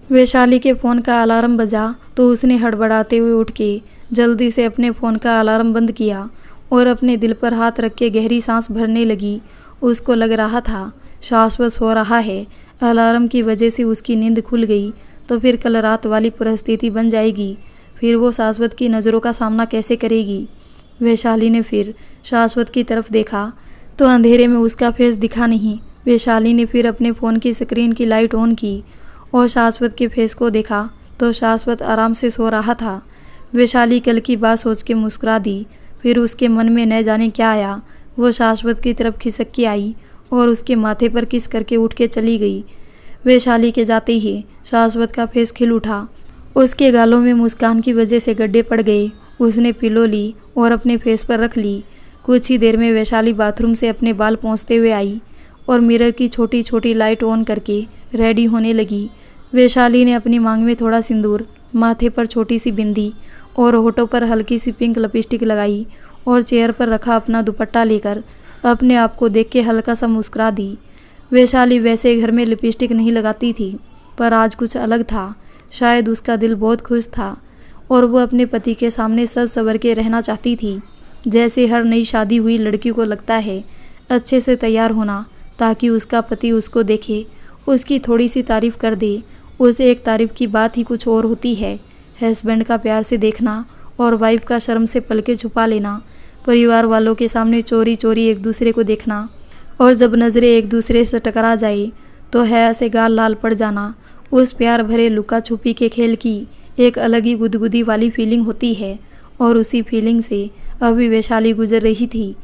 S1: वैशाली के फ़ोन का अलार्म बजा तो उसने हड़बड़ाते हुए उठ के जल्दी से अपने फ़ोन का अलार्म बंद किया और अपने दिल पर हाथ रख के गहरी सांस भरने लगी। उसको लग रहा था शाश्वत सो रहा है, अलार्म की वजह से उसकी नींद खुल गई तो फिर कल रात वाली परिस्थिति बन जाएगी। फिर वो शाश्वत की नज़रों का सामना कैसे करेगी? वैशाली ने फिर शाश्वत की तरफ देखा तो अंधेरे में उसका फेस दिखा नहीं। वैशाली ने फिर अपने फ़ोन की स्क्रीन की लाइट ऑन की और शाश्वत के फेस को देखा तो शाश्वत आराम से सो रहा था। वैशाली कल की बात सोच के मुस्कुरा दी। फिर उसके मन में न जाने क्या आया, वो शाश्वत की तरफ खिसक के आई और उसके माथे पर किस करके उठ के चली गई। वैशाली के जाते ही शाश्वत का फेस खिल उठा। उसके गालों में मुस्कान की वजह से गड्ढे पड़ गए। उसने पिलो ली और अपने फेस पर रख ली। कुछ ही देर में वैशाली बाथरूम से अपने बाल पोंछते हुए आई और मिरर की छोटी छोटी लाइट ऑन करके रेडी होने लगी। वैशाली ने अपनी मांग में थोड़ा सिंदूर, माथे पर छोटी सी बिंदी और होठों पर हल्की सी पिंक लिपस्टिक लगाई और चेयर पर रखा अपना दुपट्टा लेकर अपने आप को देख के हल्का सा मुस्कुरा दी। वैशाली वैसे घर में लिपस्टिक नहीं लगाती थी, पर आज कुछ अलग था। शायद उसका दिल बहुत खुश था और वो अपने पति के सामने सज संवर के रहना चाहती थी। जैसे हर नई शादी हुई लड़की को लगता है अच्छे से तैयार होना, ताकि उसका पति उसको देखे, उसकी थोड़ी सी तारीफ़ कर दे। उसे एक तारीफ़ की बात ही कुछ और होती है। हस्बैंड का प्यार से देखना और वाइफ का शर्म से पलके छुपा लेना, परिवार वालों के सामने चोरी चोरी एक दूसरे को देखना और जब नज़रें एक दूसरे से टकरा जाए तो है ऐसे गाल लाल पड़ जाना। उस प्यार भरे लुका छुपी के खेल की एक अलग ही गुदगुदी वाली फीलिंग होती है और उसी फीलिंग से अभी वैशाली गुजर रही थी।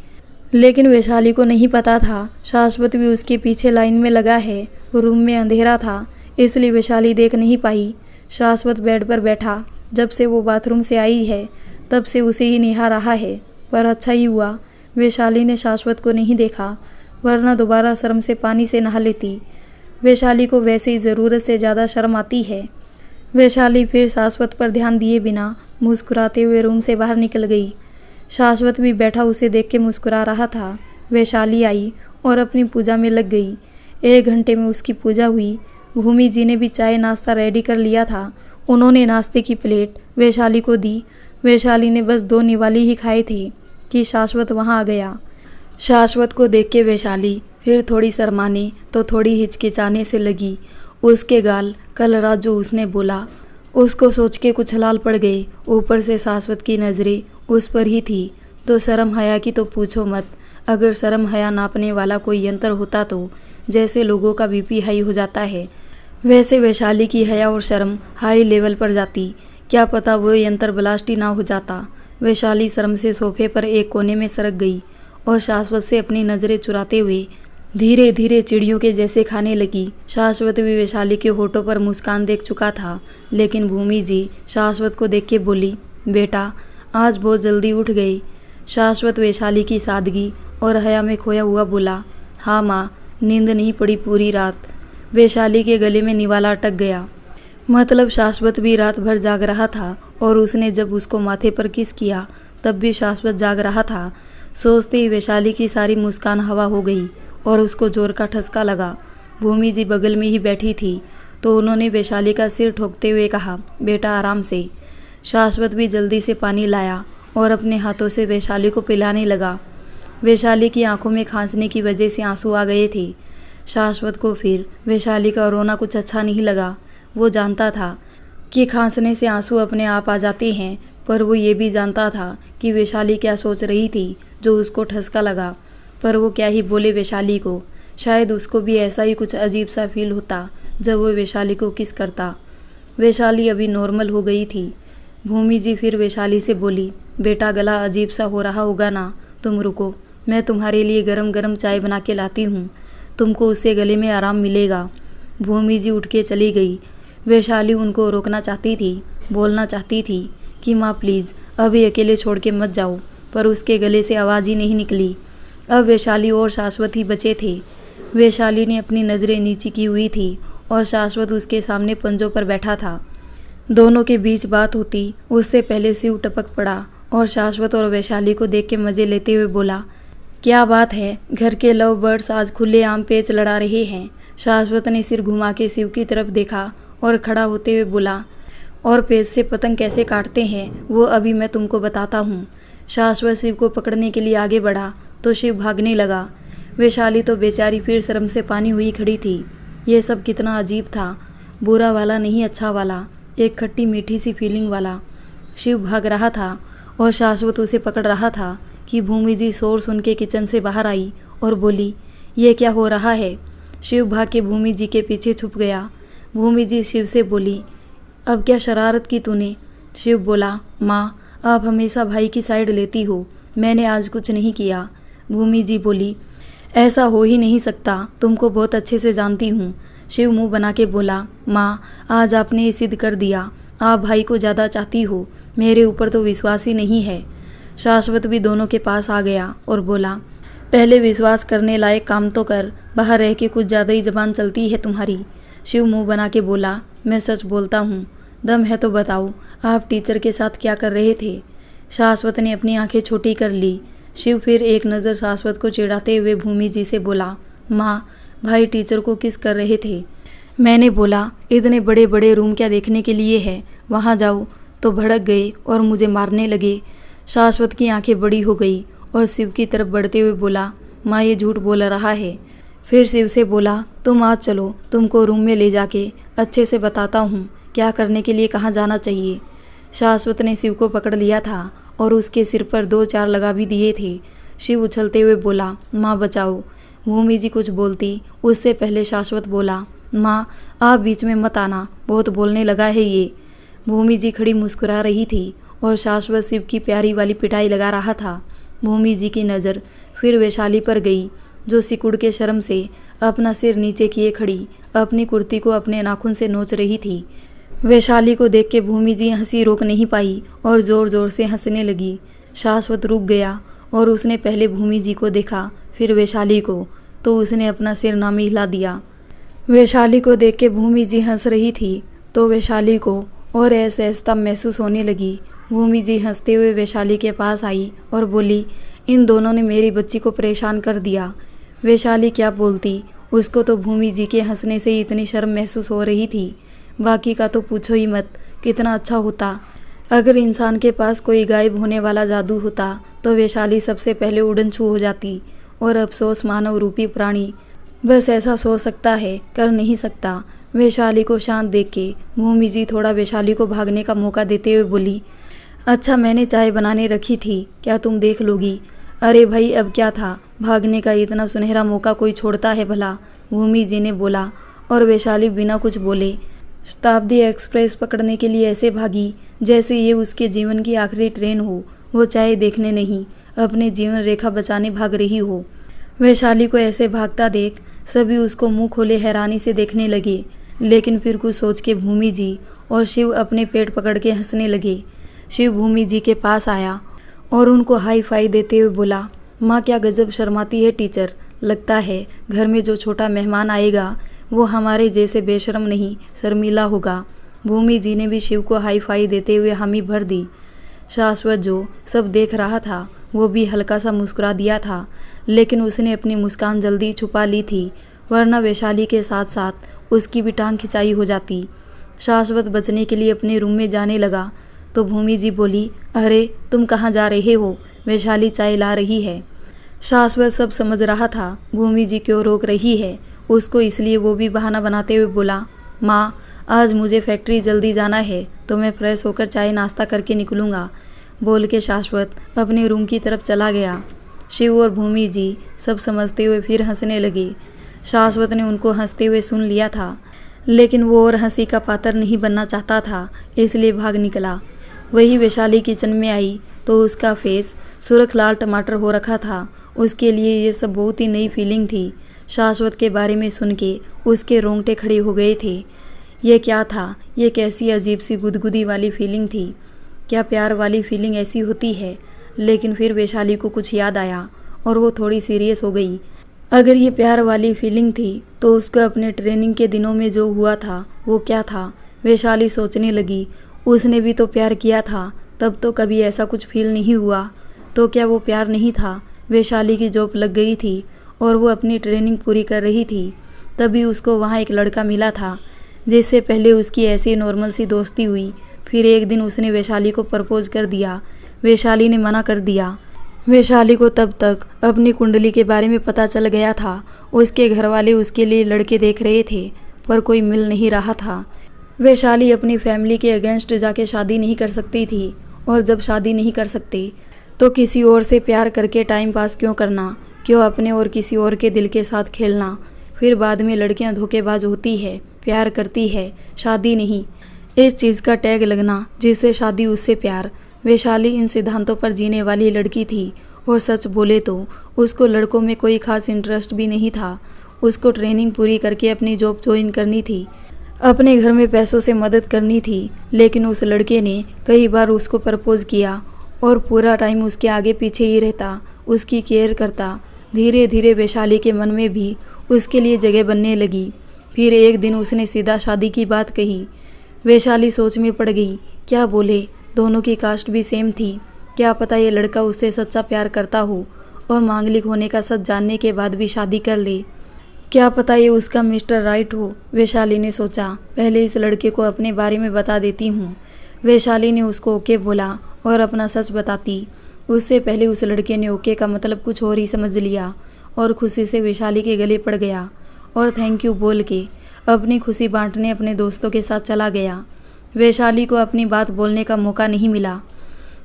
S1: लेकिन वैशाली को नहीं पता था शाश्वत भी उसके पीछे लाइन में लगा है। रूम में अंधेरा था, इसलिए वैशाली देख नहीं पाई। शाश्वत बेड पर बैठा। जब से वो बाथरूम से आई है तब से उसे ही निहार रहा है, पर अच्छा ही हुआ वैशाली ने शाश्वत को नहीं देखा, वरना दोबारा शर्म से पानी से नहा लेती। वैशाली को वैसे ही ज़रूरत से ज़्यादा शर्म आती है। वैशाली फिर शाश्वत पर ध्यान दिए बिना मुस्कुराते हुए रूम से बाहर निकल गई। शाश्वत भी बैठा उसे देख के मुस्कुरा रहा था। वैशाली आई और अपनी पूजा में लग गई। 1 घंटे में उसकी पूजा हुई। भूमि जी ने भी चाय नाश्ता रेडी कर लिया था। उन्होंने नाश्ते की प्लेट वैशाली को दी। वैशाली ने बस 2 निवाले ही खाए थे कि शाश्वत वहाँ आ गया। शाश्वत को देख के वैशाली फिर थोड़ी शर्माने तो थोड़ी हिचकिचाने से लगी। उसके गाल कल रात जो उसने बोला उसको सोच के कुछ लाल पड़ गए। ऊपर से शाश्वत की नज़रें उस पर ही थी तो शर्म हया की तो पूछो मत। अगर शर्म हया नापने वाला कोई यंत्र होता तो जैसे लोगों का बीपी हाई हो जाता है, वैसे वैशाली की हया और शर्म हाई लेवल पर जाती। क्या पता वो यंत्र ब्लास्ट ही ना हो जाता। वैशाली शर्म से सोफे पर एक कोने में सरक गई और शाश्वत से अपनी नज़रें चुराते हुए धीरे धीरे चिड़ियों के जैसे खाने लगी। शाश्वत भी वैशाली के होठों पर मुस्कान देख चुका था, लेकिन भूमि जी शाश्वत को देख के बोली, बेटा आज बहुत जल्दी उठ गई। शाश्वत वैशाली की सादगी और हया में खोया हुआ बोला, हाँ माँ, नींद नहीं पड़ी पूरी रात। वैशाली के गले में निवाला अटक गया। मतलब शाश्वत भी रात भर जाग रहा था और उसने जब उसको माथे पर किस किया तब भी शाश्वत जाग रहा था। सोचते ही वैशाली की सारी मुस्कान हवा हो गई और उसको जोर का ठसका लगा। भूमि जी बगल में ही बैठी थी तो उन्होंने वैशाली का सिर ठोकते हुए कहा, बेटा आराम से। शाश्वत भी जल्दी से पानी लाया और अपने हाथों से वैशाली को पिलाने लगा। वैशाली की आंखों में खांसने की वजह से आंसू आ गए थे। शाश्वत को फिर वैशाली का रोना कुछ अच्छा नहीं लगा। वो जानता था कि खांसने से आंसू अपने आप आ जाते हैं, पर वो ये भी जानता था कि वैशाली क्या सोच रही थी जो उसको ठसका लगा। पर वो क्या ही बोले वैशाली को। शायद उसको भी ऐसा ही कुछ अजीब सा फील होता जब वो वैशाली को किस करता। वैशाली अभी नॉर्मल हो गई थी। भूमि जी फिर वैशाली से बोली, बेटा गला अजीब सा हो रहा होगा ना, तुम रुको, मैं तुम्हारे लिए गरम गरम चाय बना के लाती हूँ, तुमको उससे गले में आराम मिलेगा। भूमि जी उठ के चली गई। वैशाली उनको रोकना चाहती थी, बोलना चाहती थी कि माँ प्लीज़ अभी अकेले छोड़ के मत जाओ, पर उसके गले से आवाज़ ही नहीं निकली। अब वैशाली और शाश्वत ही बचे थे। वैशाली ने अपनी नज़रें नीची की हुई थी और शाश्वत उसके सामने पंजों पर बैठा था। दोनों के बीच बात होती उससे पहले शिव टपक पड़ा और शाश्वत और वैशाली को देख के मज़े लेते हुए बोला, क्या बात है, घर के लव बर्ड्स आज खुलेआम पेच लड़ा रहे हैं। शाश्वत ने सिर घुमा के शिव की तरफ देखा और खड़ा होते हुए बोला, और पेच से पतंग कैसे काटते हैं वो अभी मैं तुमको बताता हूँ। शाश्वत शिव को पकड़ने के लिए आगे बढ़ा तो शिव भागने लगा। वैशाली तो बेचारी फिर शर्म से पानी हुई खड़ी थी। ये सब कितना अजीब था, बुरा वाला नहीं, अच्छा वाला, एक खट्टी मीठी सी फीलिंग वाला। शिव भाग रहा था और शाश्वत उसे पकड़ रहा था कि भूमि जी शोर सुन के किचन से बाहर आई और बोली, ये क्या हो रहा है? शिव भाग के भूमि जी के पीछे छुप गया। भूमि जी शिव से बोली, अब क्या शरारत की तूने? शिव बोला, माँ आप हमेशा भाई की साइड लेती हो, मैंने आज कुछ नहीं किया। भूमि जी बोली, ऐसा हो ही नहीं सकता, तुमको बहुत अच्छे से जानती हूँ। शिव मुंह बना के बोला, माँ आज आपने ये सिद्ध कर दिया, आप भाई को ज़्यादा चाहती हो, मेरे ऊपर तो विश्वास ही नहीं है। शाश्वत भी दोनों के पास आ गया और बोला, पहले विश्वास करने लायक काम तो कर, बाहर रह के कुछ ज़्यादा ही जबान चलती है तुम्हारी। शिव मुंह बना के बोला, मैं सच बोलता हूँ, दम है तो बताओ आप टीचर के साथ क्या कर रहे थे? शाश्वत ने अपनी आंखें छोटी कर ली। शिव फिर एक नज़र शाश्वत को चिढ़ाते हुए भूमि जी से बोला, माँ भाई टीचर को किस कर रहे थे? मैंने बोला, इतने बड़े बड़े रूम क्या देखने के लिए है, वहाँ जाओ, तो भड़क गए और मुझे मारने लगे। शाश्वत की आंखें बड़ी हो गई और शिव की तरफ बढ़ते हुए बोला, माँ ये झूठ बोल रहा है। फिर शिव से बोला, तुम आज चलो, तुमको रूम में ले जाके अच्छे से बताता हूँ क्या करने के लिए कहाँ जाना चाहिए। शाश्वत ने शिव को पकड़ लिया था और उसके सिर पर 2-4 लगा भी दिए थे। शिव उछलते हुए बोला, माँ बचाओ। भूमि जी कुछ बोलती उससे पहले शाश्वत बोला, माँ आप बीच में मत आना, बहुत बोलने लगा है ये। भूमि जी खड़ी मुस्कुरा रही थी और शाश्वत शिव की प्यारी वाली पिटाई लगा रहा था। भूमि जी की नज़र फिर वैशाली पर गई, जो सिकुड़ के शर्म से अपना सिर नीचे किए खड़ी अपनी कुर्ती को अपने नाखून से नोच रही थी। वैशाली को देख के भूमि जी हंसी रोक नहीं पाई और ज़ोर ज़ोर से हंसने लगी। शाश्वत रुक गया और उसने पहले भूमि जी को देखा, फिर वैशाली को, तो उसने अपना सिर नामी हिला दिया। वैशाली को देख के भूमि जी हंस रही थी तो वैशाली को और असहजता महसूस होने लगी। भूमि जी हंसते हुए वैशाली के पास आई और बोली, इन दोनों ने मेरी बच्ची को परेशान कर दिया। वैशाली क्या बोलती, उसको तो भूमि जी के हंसने से ही इतनी शर्म महसूस हो रही थी। बाकी का तो पूछो ही मत, कितना अच्छा होता अगर इंसान के पास कोई गायब होने वाला जादू होता तो वैशाली सबसे पहले उड़न छू हो जाती। और अफसोस मानव रूपी प्राणी बस ऐसा सोच सकता है, कर नहीं सकता। वैशाली को शांत देख के भूमि जी थोड़ा वैशाली को भागने का मौका देते हुए बोली, अच्छा मैंने चाय बनाने रखी थी, क्या तुम देख लोगी? अरे भाई अब क्या था, भागने का इतना सुनहरा मौका कोई छोड़ता है भला? भूमि जी ने बोला और वैशाली बिना कुछ बोले शताब्दी एक्सप्रेस पकड़ने के लिए ऐसे भागी जैसे ये उसके जीवन की आखिरी ट्रेन हो। वो चाय देखने नहीं, अपने जीवन रेखा बचाने भाग रही हो। वैशाली को ऐसे भागता देख सभी उसको मुंह खोले हैरानी से देखने लगे, लेकिन फिर कुछ सोच के भूमि जी और शिव अपने पेट पकड़ के हंसने लगे। शिव भूमि जी के पास आया और उनको हाई फाई देते हुए बोला, माँ क्या गजब शर्माती है टीचर, लगता है घर में जो छोटा मेहमान आएगा वो हमारे जैसे बेशर्म नहीं शर्मीला होगा। भूमि जी ने भी शिव को हाई फाई देते हुए हामी भर दी। शाश्वत जो सब देख रहा था वो भी हल्का सा मुस्कुरा दिया था, लेकिन उसने अपनी मुस्कान जल्दी छुपा ली थी, वरना वैशाली के साथ साथ उसकी भी टांग खिंचाई हो जाती। शाश्वत बचने के लिए अपने रूम में जाने लगा तो भूमि जी बोली, अरे तुम कहाँ जा रहे हो, वैशाली चाय ला रही है। शाश्वत सब समझ रहा था भूमि जी क्यों रोक रही है उसको, इसलिए वो भी बहाना बनाते हुए बोला, माँ आज मुझे फैक्ट्री जल्दी जाना है तो मैं फ्रेश होकर चाय नाश्ता करके निकलूँगा, बोल के शाश्वत अपने रूम की तरफ चला गया। शिव और भूमि जी सब समझते हुए फिर हंसने लगे। शाश्वत ने उनको हंसते हुए सुन लिया था, लेकिन वो और हंसी का पात्र नहीं बनना चाहता था, इसलिए भाग निकला। वही वैशाली किचन में आई तो उसका फेस सुर्ख लाल टमाटर हो रखा था। उसके लिए ये सब बहुत ही नई फीलिंग थी। शाश्वत के बारे में सुन के उसके रोंगटे खड़े हो गए थे। ये क्या था, ये कैसी अजीब सी गुदगुदी वाली फीलिंग थी? क्या प्यार वाली फीलिंग ऐसी होती है? लेकिन फिर वैशाली को कुछ याद आया और वो थोड़ी सीरियस हो गई। अगर ये प्यार वाली फीलिंग थी तो उसको अपने ट्रेनिंग के दिनों में जो हुआ था वो क्या था? वैशाली सोचने लगी, उसने भी तो प्यार किया था, तब तो कभी ऐसा कुछ फील नहीं हुआ। तो क्या वो प्यार नहीं था? वैशाली की जॉब लग गई थी और वो अपनी ट्रेनिंग पूरी कर रही थी, तभी उसको वहाँ एक लड़का मिला था जिससे पहले उसकी ऐसी नॉर्मल सी दोस्ती हुई। फिर एक दिन उसने वैशाली को प्रपोज कर दिया। वैशाली ने मना कर दिया। वैशाली को तब तक अपनी कुंडली के बारे में पता चल गया था। उसके घर वाले उसके लिए लड़के देख रहे थे पर कोई मिल नहीं रहा था। वैशाली अपनी फैमिली के अगेंस्ट जाके शादी नहीं कर सकती थी, और जब शादी नहीं कर सकते तो किसी और से प्यार करके टाइम पास क्यों करना, क्यों अपने और किसी और के दिल के साथ खेलना। फिर बाद में लड़कियां धोखेबाज होती है, प्यार करती है, शादी नहीं। इस चीज़ का टैग लगना, जिससे शादी उससे प्यार। वैशाली इन सिद्धांतों पर जीने वाली लड़की थी और सच बोले तो उसको लड़कों में कोई खास इंटरेस्ट भी नहीं था। उसको ट्रेनिंग पूरी करके अपनी जॉब ज्वाइन करनी थी, अपने घर में पैसों से मदद करनी थी। लेकिन उस लड़के ने कई बार उसको प्रपोज किया और पूरा टाइम उसके आगे पीछे ही रहता, उसकी केयर करता। धीरे धीरे वैशाली के मन में भी उसके लिए जगह बनने लगी। फिर एक दिन उसने सीधा शादी की बात कही। वैशाली सोच में पड़ गई, क्या बोले, दोनों की कास्ट भी सेम थी। क्या पता ये लड़का उससे सच्चा प्यार करता हो और मांगलिक होने का सच जानने के बाद भी शादी कर ले। क्या पता ये उसका मिस्टर राइट हो। वैशाली ने सोचा, पहले इस लड़के को अपने बारे में बता देती हूँ। वैशाली ने उसको ओके बोला और अपना सच बताती। उससे पहले उस लड़के ने ओके का मतलब कुछ और ही समझ लिया और खुशी से वैशाली के गले पड़ गया और थैंक यू बोल के अपनी खुशी बांटने अपने दोस्तों के साथ चला गया। वैशाली को अपनी बात बोलने का मौका नहीं मिला।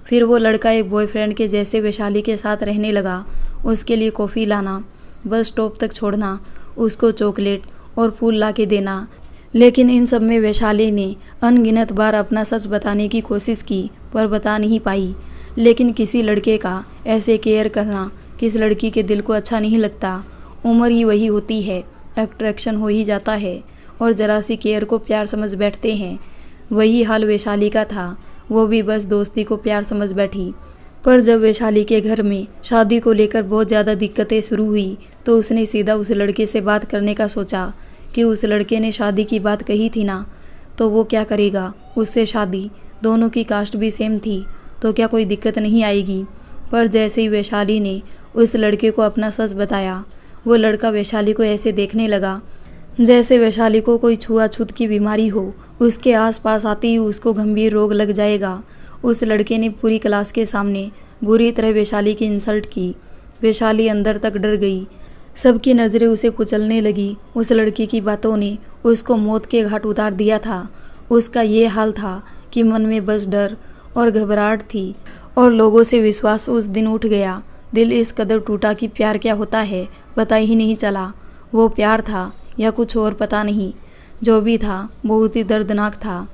S1: फिर वो लड़का एक बॉयफ्रेंड के जैसे वैशाली के साथ रहने लगा। उसके लिए कॉफ़ी लाना, बस स्टॉप तक छोड़ना, उसको चॉकलेट और फूल ला के देना। लेकिन इन सब में वैशाली ने अनगिनत बार अपना सच बताने की कोशिश की पर बता नहीं पाई। लेकिन किसी लड़के का ऐसे केयर करना किस लड़की के दिल को अच्छा नहीं लगता। उम्र ही वही होती है, अट्रैक्शन हो ही जाता है और ज़रा सी केयर को प्यार समझ बैठते हैं। वही हाल वैशाली का था, वो भी बस दोस्ती को प्यार समझ बैठी। पर जब वैशाली के घर में शादी को लेकर बहुत ज़्यादा दिक्कतें शुरू हुई तो उसने सीधा उस लड़के से बात करने का सोचा कि उस लड़के ने शादी की बात कही थी ना, तो वो क्या करेगा, उससे शादी। दोनों की कास्ट भी सेम थी तो क्या कोई दिक्कत नहीं आएगी। पर जैसे ही वैशाली ने उस लड़के को अपना सच बताया, वो लड़का वैशाली को ऐसे देखने लगा जैसे वैशाली को कोई छुआछूत की बीमारी हो। उसके आसपास आते ही उसको गंभीर रोग लग जाएगा। उस लड़के ने पूरी क्लास के सामने बुरी तरह वैशाली की इंसल्ट की। वैशाली अंदर तक डर गई। सबकी नज़रें उसे कुचलने लगी। उस लड़की की बातों ने उसको मौत के घाट उतार दिया था। उसका ये हाल था कि मन में बस डर और घबराहट थी और लोगों से विश्वास उस दिन उठ गया। दिल इस कदर टूटा कि प्यार क्या होता है पता ही नहीं चला। वो प्यार था या कुछ और पता नहीं। जो भी था बहुत ही दर्दनाक था।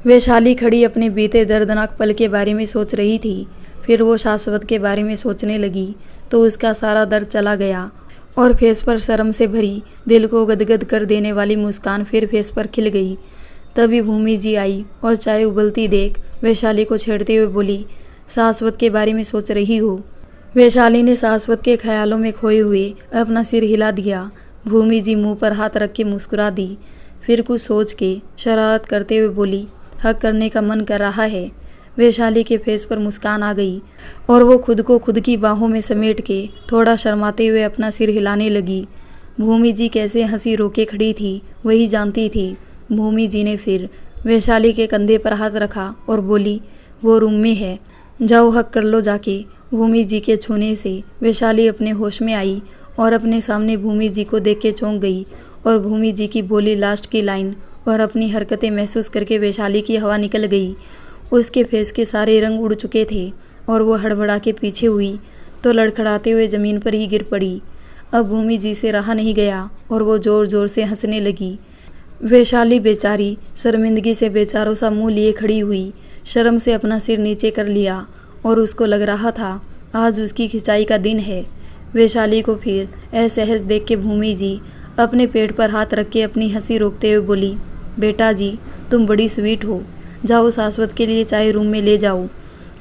S1: वैशाली खड़ी अपने बीते दर्दनाक पल के बारे में सोच रही थी। फिर वो शाश्वत के बारे में सोचने लगी तो उसका सारा दर्द चला गया और फेस पर शर्म से भरी दिल को गदगद कर देने वाली मुस्कान फिर फेस पर खिल गई। तभी भूमि जी आई और चाय उबलती देख वैशाली को छेड़ते हुए बोली, शाश्वत के बारे में सोच रही हो। वैशाली ने शाश्वत के ख्यालों में खोए हुए अपना सिर हिला दिया। भूमि जी मुंह पर हाथ रख के मुस्कुरा दी। फिर कुछ सोच के शरारत करते हुए बोली, हक करने का मन कर रहा है। वैशाली के फेस पर मुस्कान आ गई और वो खुद को खुद की बाहों में समेट के थोड़ा शर्माते हुए अपना सिर हिलाने लगी। भूमि जी कैसे हंसी रोके खड़ी थी वही जानती थी। भूमि जी ने फिर वैशाली के कंधे पर हाथ रखा और बोली, वो रूम में है, जाओ हक कर लो जाके। भूमि जी के छूने से वैशाली अपने होश में आई और अपने सामने भूमि जी को देख के चौंक गई और भूमि जी की बोली लास्ट की लाइन और अपनी हरकतें महसूस करके वैशाली की हवा निकल गई। उसके फेस के सारे रंग उड़ चुके थे और वो हड़बड़ा के पीछे हुई तो लड़खड़ाते हुए ज़मीन पर ही गिर पड़ी। अब भूमि जी से रहा नहीं गया और वो ज़ोर ज़ोर से हंसने लगी। वैशाली बेचारी शर्मिंदगी से बेचारों सा मुंह लिए खड़ी हुई, शर्म से अपना सिर नीचे कर लिया और उसको लग रहा था आज उसकी खिंचाई का दिन है। वैशाली को फिर असहज देख के भूमि जी अपने पेट पर हाथ रख के अपनी हंसी रोकते हुए बोली, बेटा जी तुम बड़ी स्वीट हो, जाओ शाश्वत के लिए चाय रूम में ले जाओ।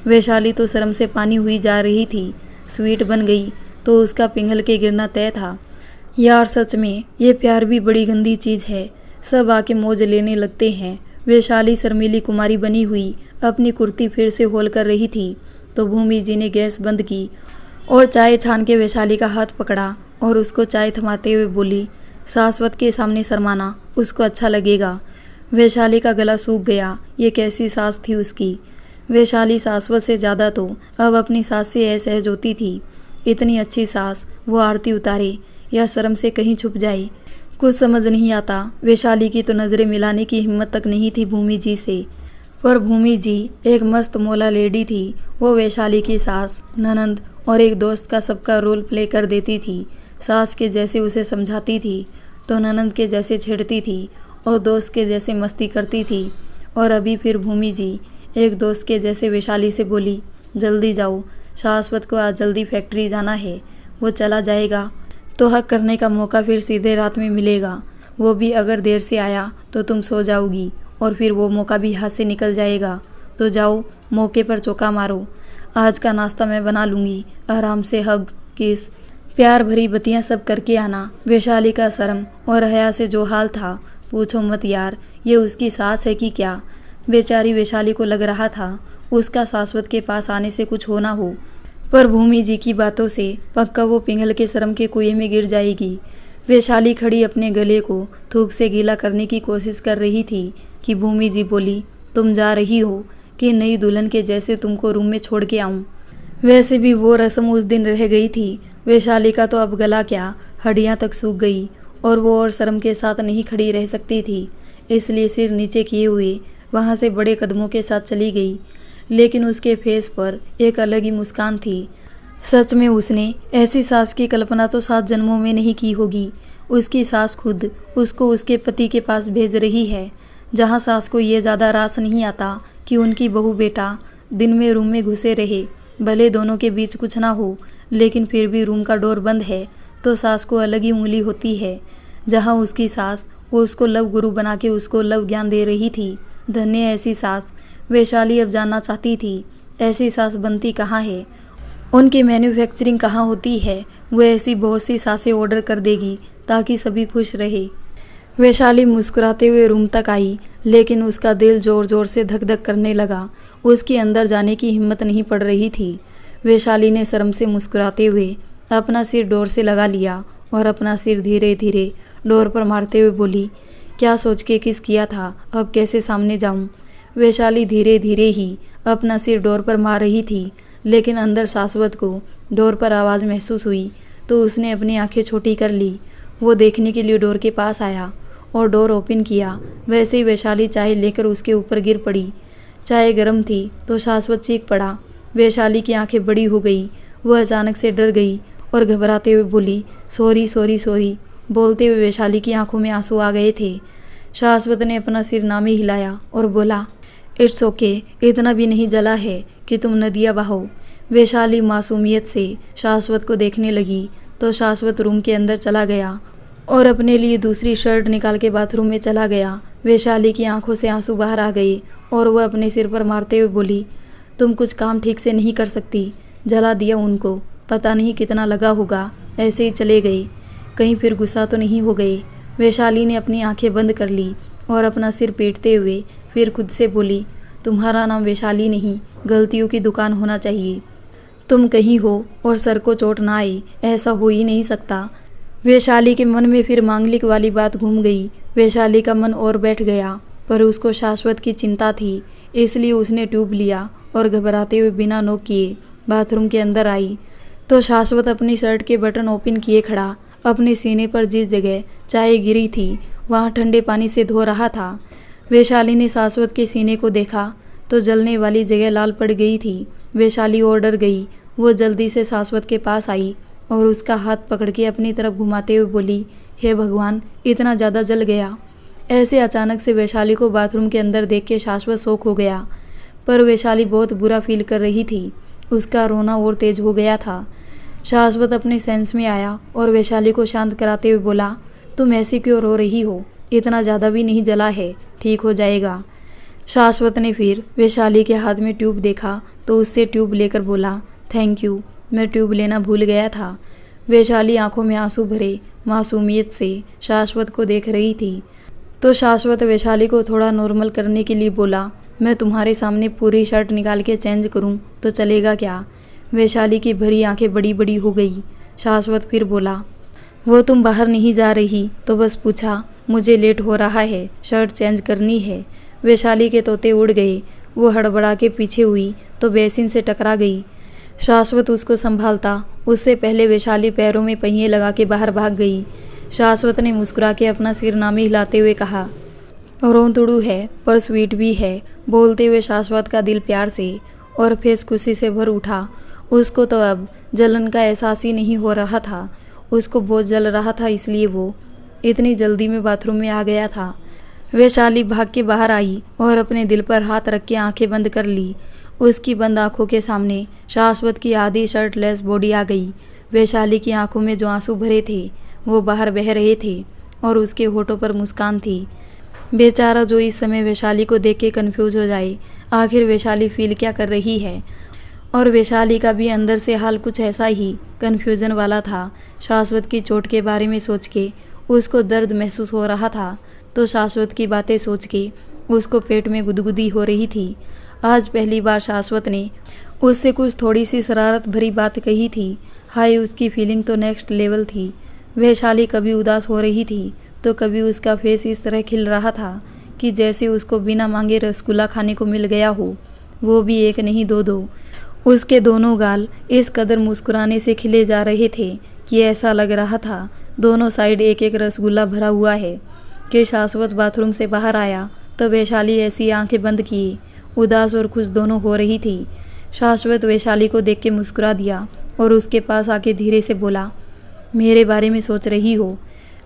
S1: वैशाली तो शर्म से पानी हुई जा रही थी। स्वीट बन गई तो उसका पिघल के गिरना तय था। यार सच में ये प्यार भी बड़ी गंदी चीज़ है, सब आके मौज लेने लगते हैं। वैशाली शर्मीली कुमारी बनी हुई अपनी कुर्ती फिर से होल कर रही थी तो भूमि जी ने गैस बंद की और चाय छान के वैशाली का हाथ पकड़ा और उसको चाय थमाते हुए बोली, शाश्वत के सामने शर्माना उसको अच्छा लगेगा। वैशाली का गला सूख गया। ये कैसी सास थी उसकी। वैशाली शाश्वत से ज़्यादा तो अब अपनी सास से असहज होती थी। इतनी अच्छी सास वो आरती उतारे या शर्म से कहीं छुप जाए, कुछ समझ नहीं आता। वैशाली की तो नज़रें मिलाने की हिम्मत तक नहीं थी भूमि जी से। पर भूमि जी एक मस्त मौला लेडी थी। वो वैशाली की सास, ननंद और एक दोस्त का सबका रोल प्ले कर देती थी। सास के जैसे उसे समझाती थी तो ननंद के जैसे छेड़ती थी और दोस्त के जैसे मस्ती करती थी। और अभी फिर भूमि जी एक दोस्त के जैसे वैशाली से बोली, जल्दी जाओ, शाश्वत को आज जल्दी फैक्ट्री जाना है। वो चला जाएगा तो हक करने का मौका फिर सीधे रात में मिलेगा। वो भी अगर देर से आया तो तुम सो जाओगी और फिर वो मौका भी हाथ से निकल जाएगा। तो जाओ, मौके पर चौका मारो। आज का नाश्ता मैं बना लूँगी। आराम से हग, किस, प्यार भरी बत्तियाँ सब करके आना। वैशाली का शर्म और हया से जो हाल था, पूछो मत यार, ये उसकी सास है कि क्या। बेचारी वैशाली को लग रहा था उसका शाश्वत के पास आने से कुछ होना हो, पर भूमि जी की बातों से पक्का वो पिघल के शर्म के कुएं में गिर जाएगी। वैशाली खड़ी अपने गले को थूक से गीला करने की कोशिश कर रही थी कि भूमि जी बोली, तुम जा रही हो कि नई दुल्हन के जैसे तुमको रूम में छोड़ के आऊँ। वैसे भी वो रस्म उस दिन रह गई थी। वैशाली का तो अब गला क्या, हड्डियाँ तक सूख गई और वो और शर्म के साथ नहीं खड़ी रह सकती थी। इसलिए सिर नीचे किए हुए वहाँ से बड़े कदमों के साथ चली गई। लेकिन उसके फेस पर एक अलग ही मुस्कान थी। सच में उसने ऐसी सास की कल्पना तो 7 जन्मों में नहीं की होगी। उसकी सास खुद उसको उसके पति के पास भेज रही है, जहाँ सास को ये ज़्यादा रास नहीं आता कि उनकी बहू बेटा दिन में रूम में घुसे रहे। भले दोनों के बीच कुछ ना हो, लेकिन फिर भी रूम का डोर बंद है तो सास को अलग ही उंगली होती है। जहाँ उसकी सास वो उसको लव गुरु बना के उसको लव ज्ञान दे रही थी। धन्य ऐसी सास। वैशाली अब जानना चाहती थी ऐसी सास बनती कहाँ है, उनकी मैन्युफैक्चरिंग कहाँ होती है। वो ऐसी बहुत सी सासें ऑर्डर कर देगी ताकि सभी खुश रहे। वैशाली मुस्कुराते हुए रूम तक आई, लेकिन उसका दिल जोर जोर से धक धक करने लगा। उसके अंदर जाने की हिम्मत नहीं पड़ रही थी। वैशाली ने शर्म से मुस्कुराते हुए अपना सिर डोर से लगा लिया और अपना सिर धीरे धीरे डोर पर मारते हुए बोली, क्या सोच के किस किया था, अब कैसे सामने जाऊं। वैशाली धीरे धीरे ही अपना सिर डोर पर मार रही थी, लेकिन अंदर शाश्वत को डोर पर आवाज़ महसूस हुई तो उसने अपनी आंखें छोटी कर ली। वो देखने के लिए डोर के पास आया और डोर ओपन किया। वैसे ही वैशाली चाय लेकर उसके ऊपर गिर पड़ी। चाय गर्म थी तो शाश्वत चीख पड़ा। वैशाली की आंखें बड़ी हो गई। वह अचानक से डर गई और घबराते हुए बोली, सॉरी सॉरी सॉरी। बोलते हुए वैशाली की आंखों में आंसू आ गए थे। शाश्वत ने अपना सिर नामी हिलाया और बोला, इट्स ओके, इतना भी नहीं जला है कि तुम नदियाँ बहाओ। वैशाली मासूमियत से शाश्वत को देखने लगी तो शाश्वत रूम के अंदर चला गया और अपने लिए दूसरी शर्ट निकाल के बाथरूम में चला गया। वैशाली की आंखों से आंसू बाहर आ गए और वह अपने सिर पर मारते हुए बोली, तुम कुछ काम ठीक से नहीं कर सकती। जला दिया उनको, पता नहीं कितना लगा होगा, ऐसे ही चले गए, कहीं फिर गुस्सा तो नहीं हो गए। वैशाली ने अपनी आंखें बंद कर ली और अपना सिर पीटते हुए फिर खुद से बोली, तुम्हारा नाम वैशाली नहीं, गलतियों की दुकान होना चाहिए। तुम कहीं हो और सर को चोट ना आए, ऐसा हो ही नहीं सकता। वैशाली के मन में फिर मांगलिक वाली बात घूम गई। वैशाली का मन और बैठ गया, पर उसको शाश्वत की चिंता थी, इसलिए उसने ट्यूब लिया और घबराते हुए बिना नॉक किए बाथरूम के अंदर आई तो शाश्वत अपनी शर्ट के बटन ओपन किए खड़ा अपने सीने पर जिस जगह चाय गिरी थी वहाँ ठंडे पानी से धो रहा था। वैशाली ने शाश्वत के सीने को देखा तो जलने वाली जगह लाल पड़ गई थी। वैशाली और डर गई। वो जल्दी से शाश्वत के पास आई और उसका हाथ पकड़ के अपनी तरफ घुमाते हुए बोली, हे भगवान, इतना ज़्यादा जल गया। ऐसे अचानक से वैशाली को बाथरूम के अंदर देख के शाश्वत शॉक हो गया, पर वैशाली बहुत बुरा फील कर रही थी। उसका रोना और तेज हो गया था। शाश्वत अपने सेंस में आया और वैशाली को शांत कराते हुए बोला, तुम ऐसी क्यों रो रही हो, इतना ज़्यादा भी नहीं जला है, ठीक हो जाएगा। शाश्वत ने फिर वैशाली के हाथ में ट्यूब देखा तो उससे ट्यूब लेकर बोला, थैंक यू, मैं ट्यूब लेना भूल गया था। वैशाली आंखों में आंसू भरे मासूमियत से शाश्वत को देख रही थी तो शाश्वत वैशाली को थोड़ा नॉर्मल करने के लिए बोला, मैं तुम्हारे सामने पूरी शर्ट निकाल के चेंज करूं तो चलेगा क्या। वैशाली की भरी आंखें बड़ी बड़ी हो गई। शाश्वत फिर बोला, वो तुम बाहर नहीं जा रही तो बस पूछा, मुझे लेट हो रहा है, शर्ट चेंज करनी है। वैशाली के तोते उड़ गए। वो हड़बड़ा के पीछे हुई तो बेसिन से टकरा गई। शाश्वत उसको संभालता उससे पहले वैशाली पैरों में पहिए लगा के बाहर भाग गई। शाश्वत ने मुस्कुरा के अपना सिर नामी हिलाते हुए कहा, रोंतड़ू है पर स्वीट भी है, बोलते हुए शाश्वत का दिल प्यार से और फेस खुशी से भर उठा। उसको तो अब जलन का एहसास ही नहीं हो रहा था। उसको बहुत जल रहा था, इसलिए वो इतनी जल्दी में बाथरूम में आ गया था। वैशाली भाग के बाहर आई और अपने दिल पर हाथ रख के आंखें बंद कर ली। उसकी बंद आंखों के सामने शाश्वत की आधी शर्टलेस बॉडी आ गई। वैशाली की आंखों में जो आंसू भरे थे वो बाहर बह रहे थे और उसके होठों पर मुस्कान थी। बेचारा जो इस समय वैशाली को देख के कन्फ्यूज हो जाए, आखिर वैशाली फील क्या कर रही है। और वैशाली का भी अंदर से हाल कुछ ऐसा ही कन्फ्यूजन वाला था। शाश्वत की चोट के बारे में सोच के उसको दर्द महसूस हो रहा था, तो शाश्वत की बातें सोच के उसको पेट में गुदगुदी हो रही थी। आज पहली बार शाश्वत ने उससे कुछ थोड़ी सी शरारत भरी बात कही थी। हाय, उसकी फीलिंग तो नेक्स्ट लेवल थी। वैशाली कभी उदास हो रही थी तो कभी उसका फेस इस तरह खिल रहा था कि जैसे उसको बिना मांगे रसगुल्ला खाने को मिल गया हो, वो भी एक नहीं दो। उसके दोनों गाल इस कदर मुस्कुराने से खिले जा रहे थे कि ऐसा लग रहा था दोनों साइड एक एक रसगुल्ला भरा हुआ है। कि शाश्वत बाथरूम से बाहर आया तो वैशाली ऐसी आंखें बंद किए उदास और खुश दोनों हो रही थी। शाश्वत वैशाली को देख के मुस्कुरा दिया और उसके पास आके धीरे से बोला, मेरे बारे में सोच रही हो?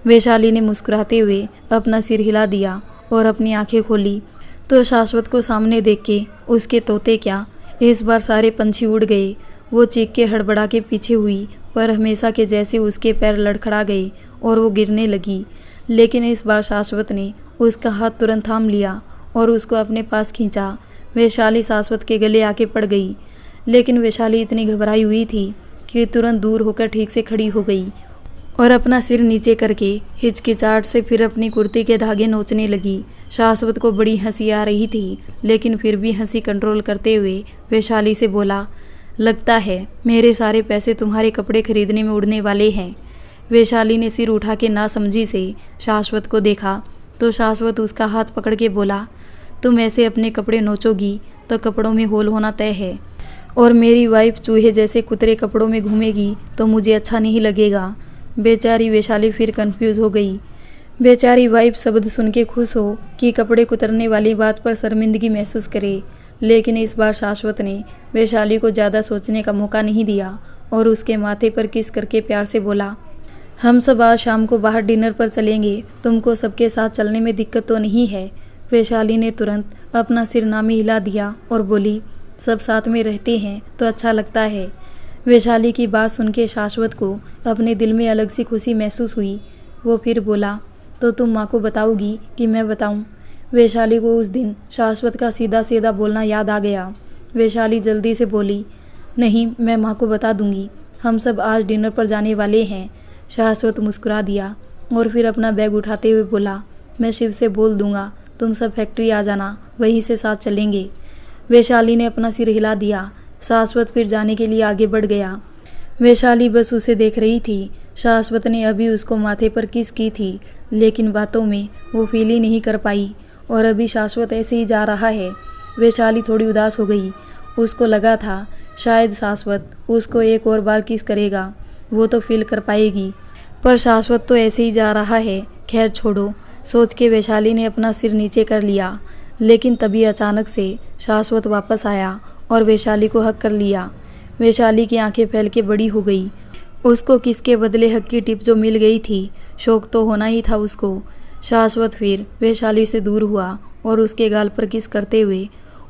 S1: वैशाली ने मुस्कुराते हुए अपना सिर हिला दिया और अपनी आंखें खोली तो शाश्वत को सामने देख के उसके तोते क्या, इस बार सारे पंछी उड़ गए। वो चीख के हड़बड़ा के पीछे हुई, पर हमेशा के जैसे उसके पैर लड़खड़ा गए और वो गिरने लगी। लेकिन इस बार शाश्वत ने उसका हाथ तुरंत थाम लिया और उसको अपने पास खींचा। वैशाली शाश्वत के गले आके पड़ गई, लेकिन वैशाली इतनी घबराई हुई थी कि तुरंत दूर होकर ठीक से खड़ी हो गई और अपना सिर नीचे करके हिचकिचाहट से फिर अपनी कुर्ती के धागे नोचने लगी। शाश्वत को बड़ी हंसी आ रही थी, लेकिन फिर भी हंसी कंट्रोल करते हुए वैशाली से बोला, लगता है मेरे सारे पैसे तुम्हारे कपड़े खरीदने में उड़ने वाले हैं। वैशाली ने सिर उठा के नासमझी से शाश्वत को देखा तो शाश्वत उसका हाथ पकड़ के बोला, तुम ऐसे अपने कपड़े नोचोगी तो कपड़ों में होल होना तय है, और मेरी वाइफ चूहे जैसे कुतरे कपड़ों में घूमेगी तो मुझे अच्छा नहीं लगेगा। बेचारी वैशाली फिर कंफ्यूज हो गई। बेचारी वाइफ शब्द सुन के खुश हो कि कपड़े कुतरने वाली बात पर शर्मिंदगी महसूस करे, लेकिन इस बार शाश्वत ने वैशाली को ज़्यादा सोचने का मौका नहीं दिया और उसके माथे पर किस करके प्यार से बोला, हम सब आज शाम को बाहर डिनर पर चलेंगे, तुमको सबके साथ चलने में दिक्कत तो नहीं है? वैशाली ने तुरंत अपना सिर नामी हिला दिया और बोली, सब साथ में रहते हैं तो अच्छा लगता है। वैशाली की बात सुन के शाश्वत को अपने दिल में अलग सी खुशी महसूस हुई। वो फिर बोला, तो तुम माँ को बताओगी कि मैं बताऊँ? वैशाली को उस दिन शाश्वत का सीधा सीधा बोलना याद आ गया। वैशाली जल्दी से बोली, नहीं, मैं माँ को बता दूंगी, हम सब आज डिनर पर जाने वाले हैं। शाश्वत मुस्कुरा दिया और फिर अपना बैग उठाते हुए बोला, मैं शिव से बोल दूंगा, तुम सब फैक्ट्री आ जाना, वहीं से साथ चलेंगे। वैशाली ने अपना सिर हिला दिया। शाश्वत फिर जाने के लिए आगे बढ़ गया। वैशाली बस उसे देख रही थी। शाश्वत ने अभी उसको माथे पर किस की थी, लेकिन बातों में वो फील ही नहीं कर पाई और अभी शाश्वत ऐसे ही जा रहा है। वैशाली थोड़ी उदास हो गई। उसको लगा था शायद शाश्वत उसको एक और बार किस करेगा, वो तो फील कर पाएगी, पर शाश्वत तो ऐसे ही जा रहा है। खैर छोड़ो, सोच के वैशाली ने अपना सिर नीचे कर लिया। लेकिन तभी अचानक से शाश्वत वापस आया और वैशाली को हक कर लिया। वैशाली की आंखें फैल के बड़ी हो गई। उसको किसके बदले हक की टिप जो मिल गई थी, शौक तो होना ही था उसको। शाश्वत फिर वैशाली से दूर हुआ और उसके गाल पर किस करते हुए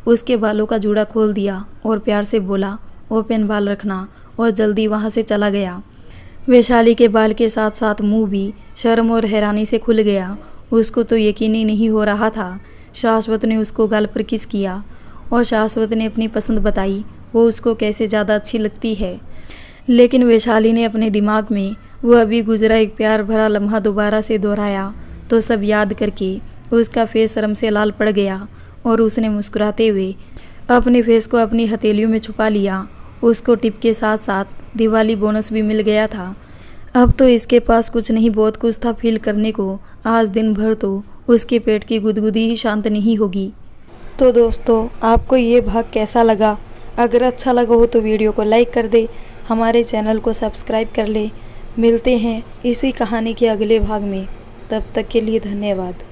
S1: उसके बालों का जूड़ा खोल दिया और प्यार से बोला, ओपन बाल रखना, और जल्दी वहाँ से चला गया। वैशाली के बाल के साथ साथ मुंह भी शर्म और हैरानी से खुल गया। उसको तो यकीन ही नहीं हो रहा था। शाश्वत ने उसको गाल पर किस किया और शाश्वत ने अपनी पसंद बताई, वो उसको कैसे ज़्यादा अच्छी लगती है। लेकिन वैशाली ने अपने दिमाग में वो अभी गुजरा एक प्यार भरा लम्हा दोबारा से दोहराया, तो सब याद करके उसका फेस शर्म से लाल पड़ गया और उसने मुस्कुराते हुए अपने फेस को अपनी हथेलियों में छुपा लिया। उसको टिप के साथ साथ दिवाली बोनस भी मिल गया था। अब तो इसके पास कुछ नहीं बहुत कुछ था फील करने को। आज दिन भर तो उसके पेट की गुदगुदी ही शांत नहीं होगी।
S2: तो दोस्तों, आपको ये भाग कैसा लगा? अगर अच्छा लगा हो तो वीडियो को लाइक कर दे, हमारे चैनल को सब्सक्राइब कर ले। मिलते हैं इसी कहानी के अगले भाग में। तब तक के लिए धन्यवाद।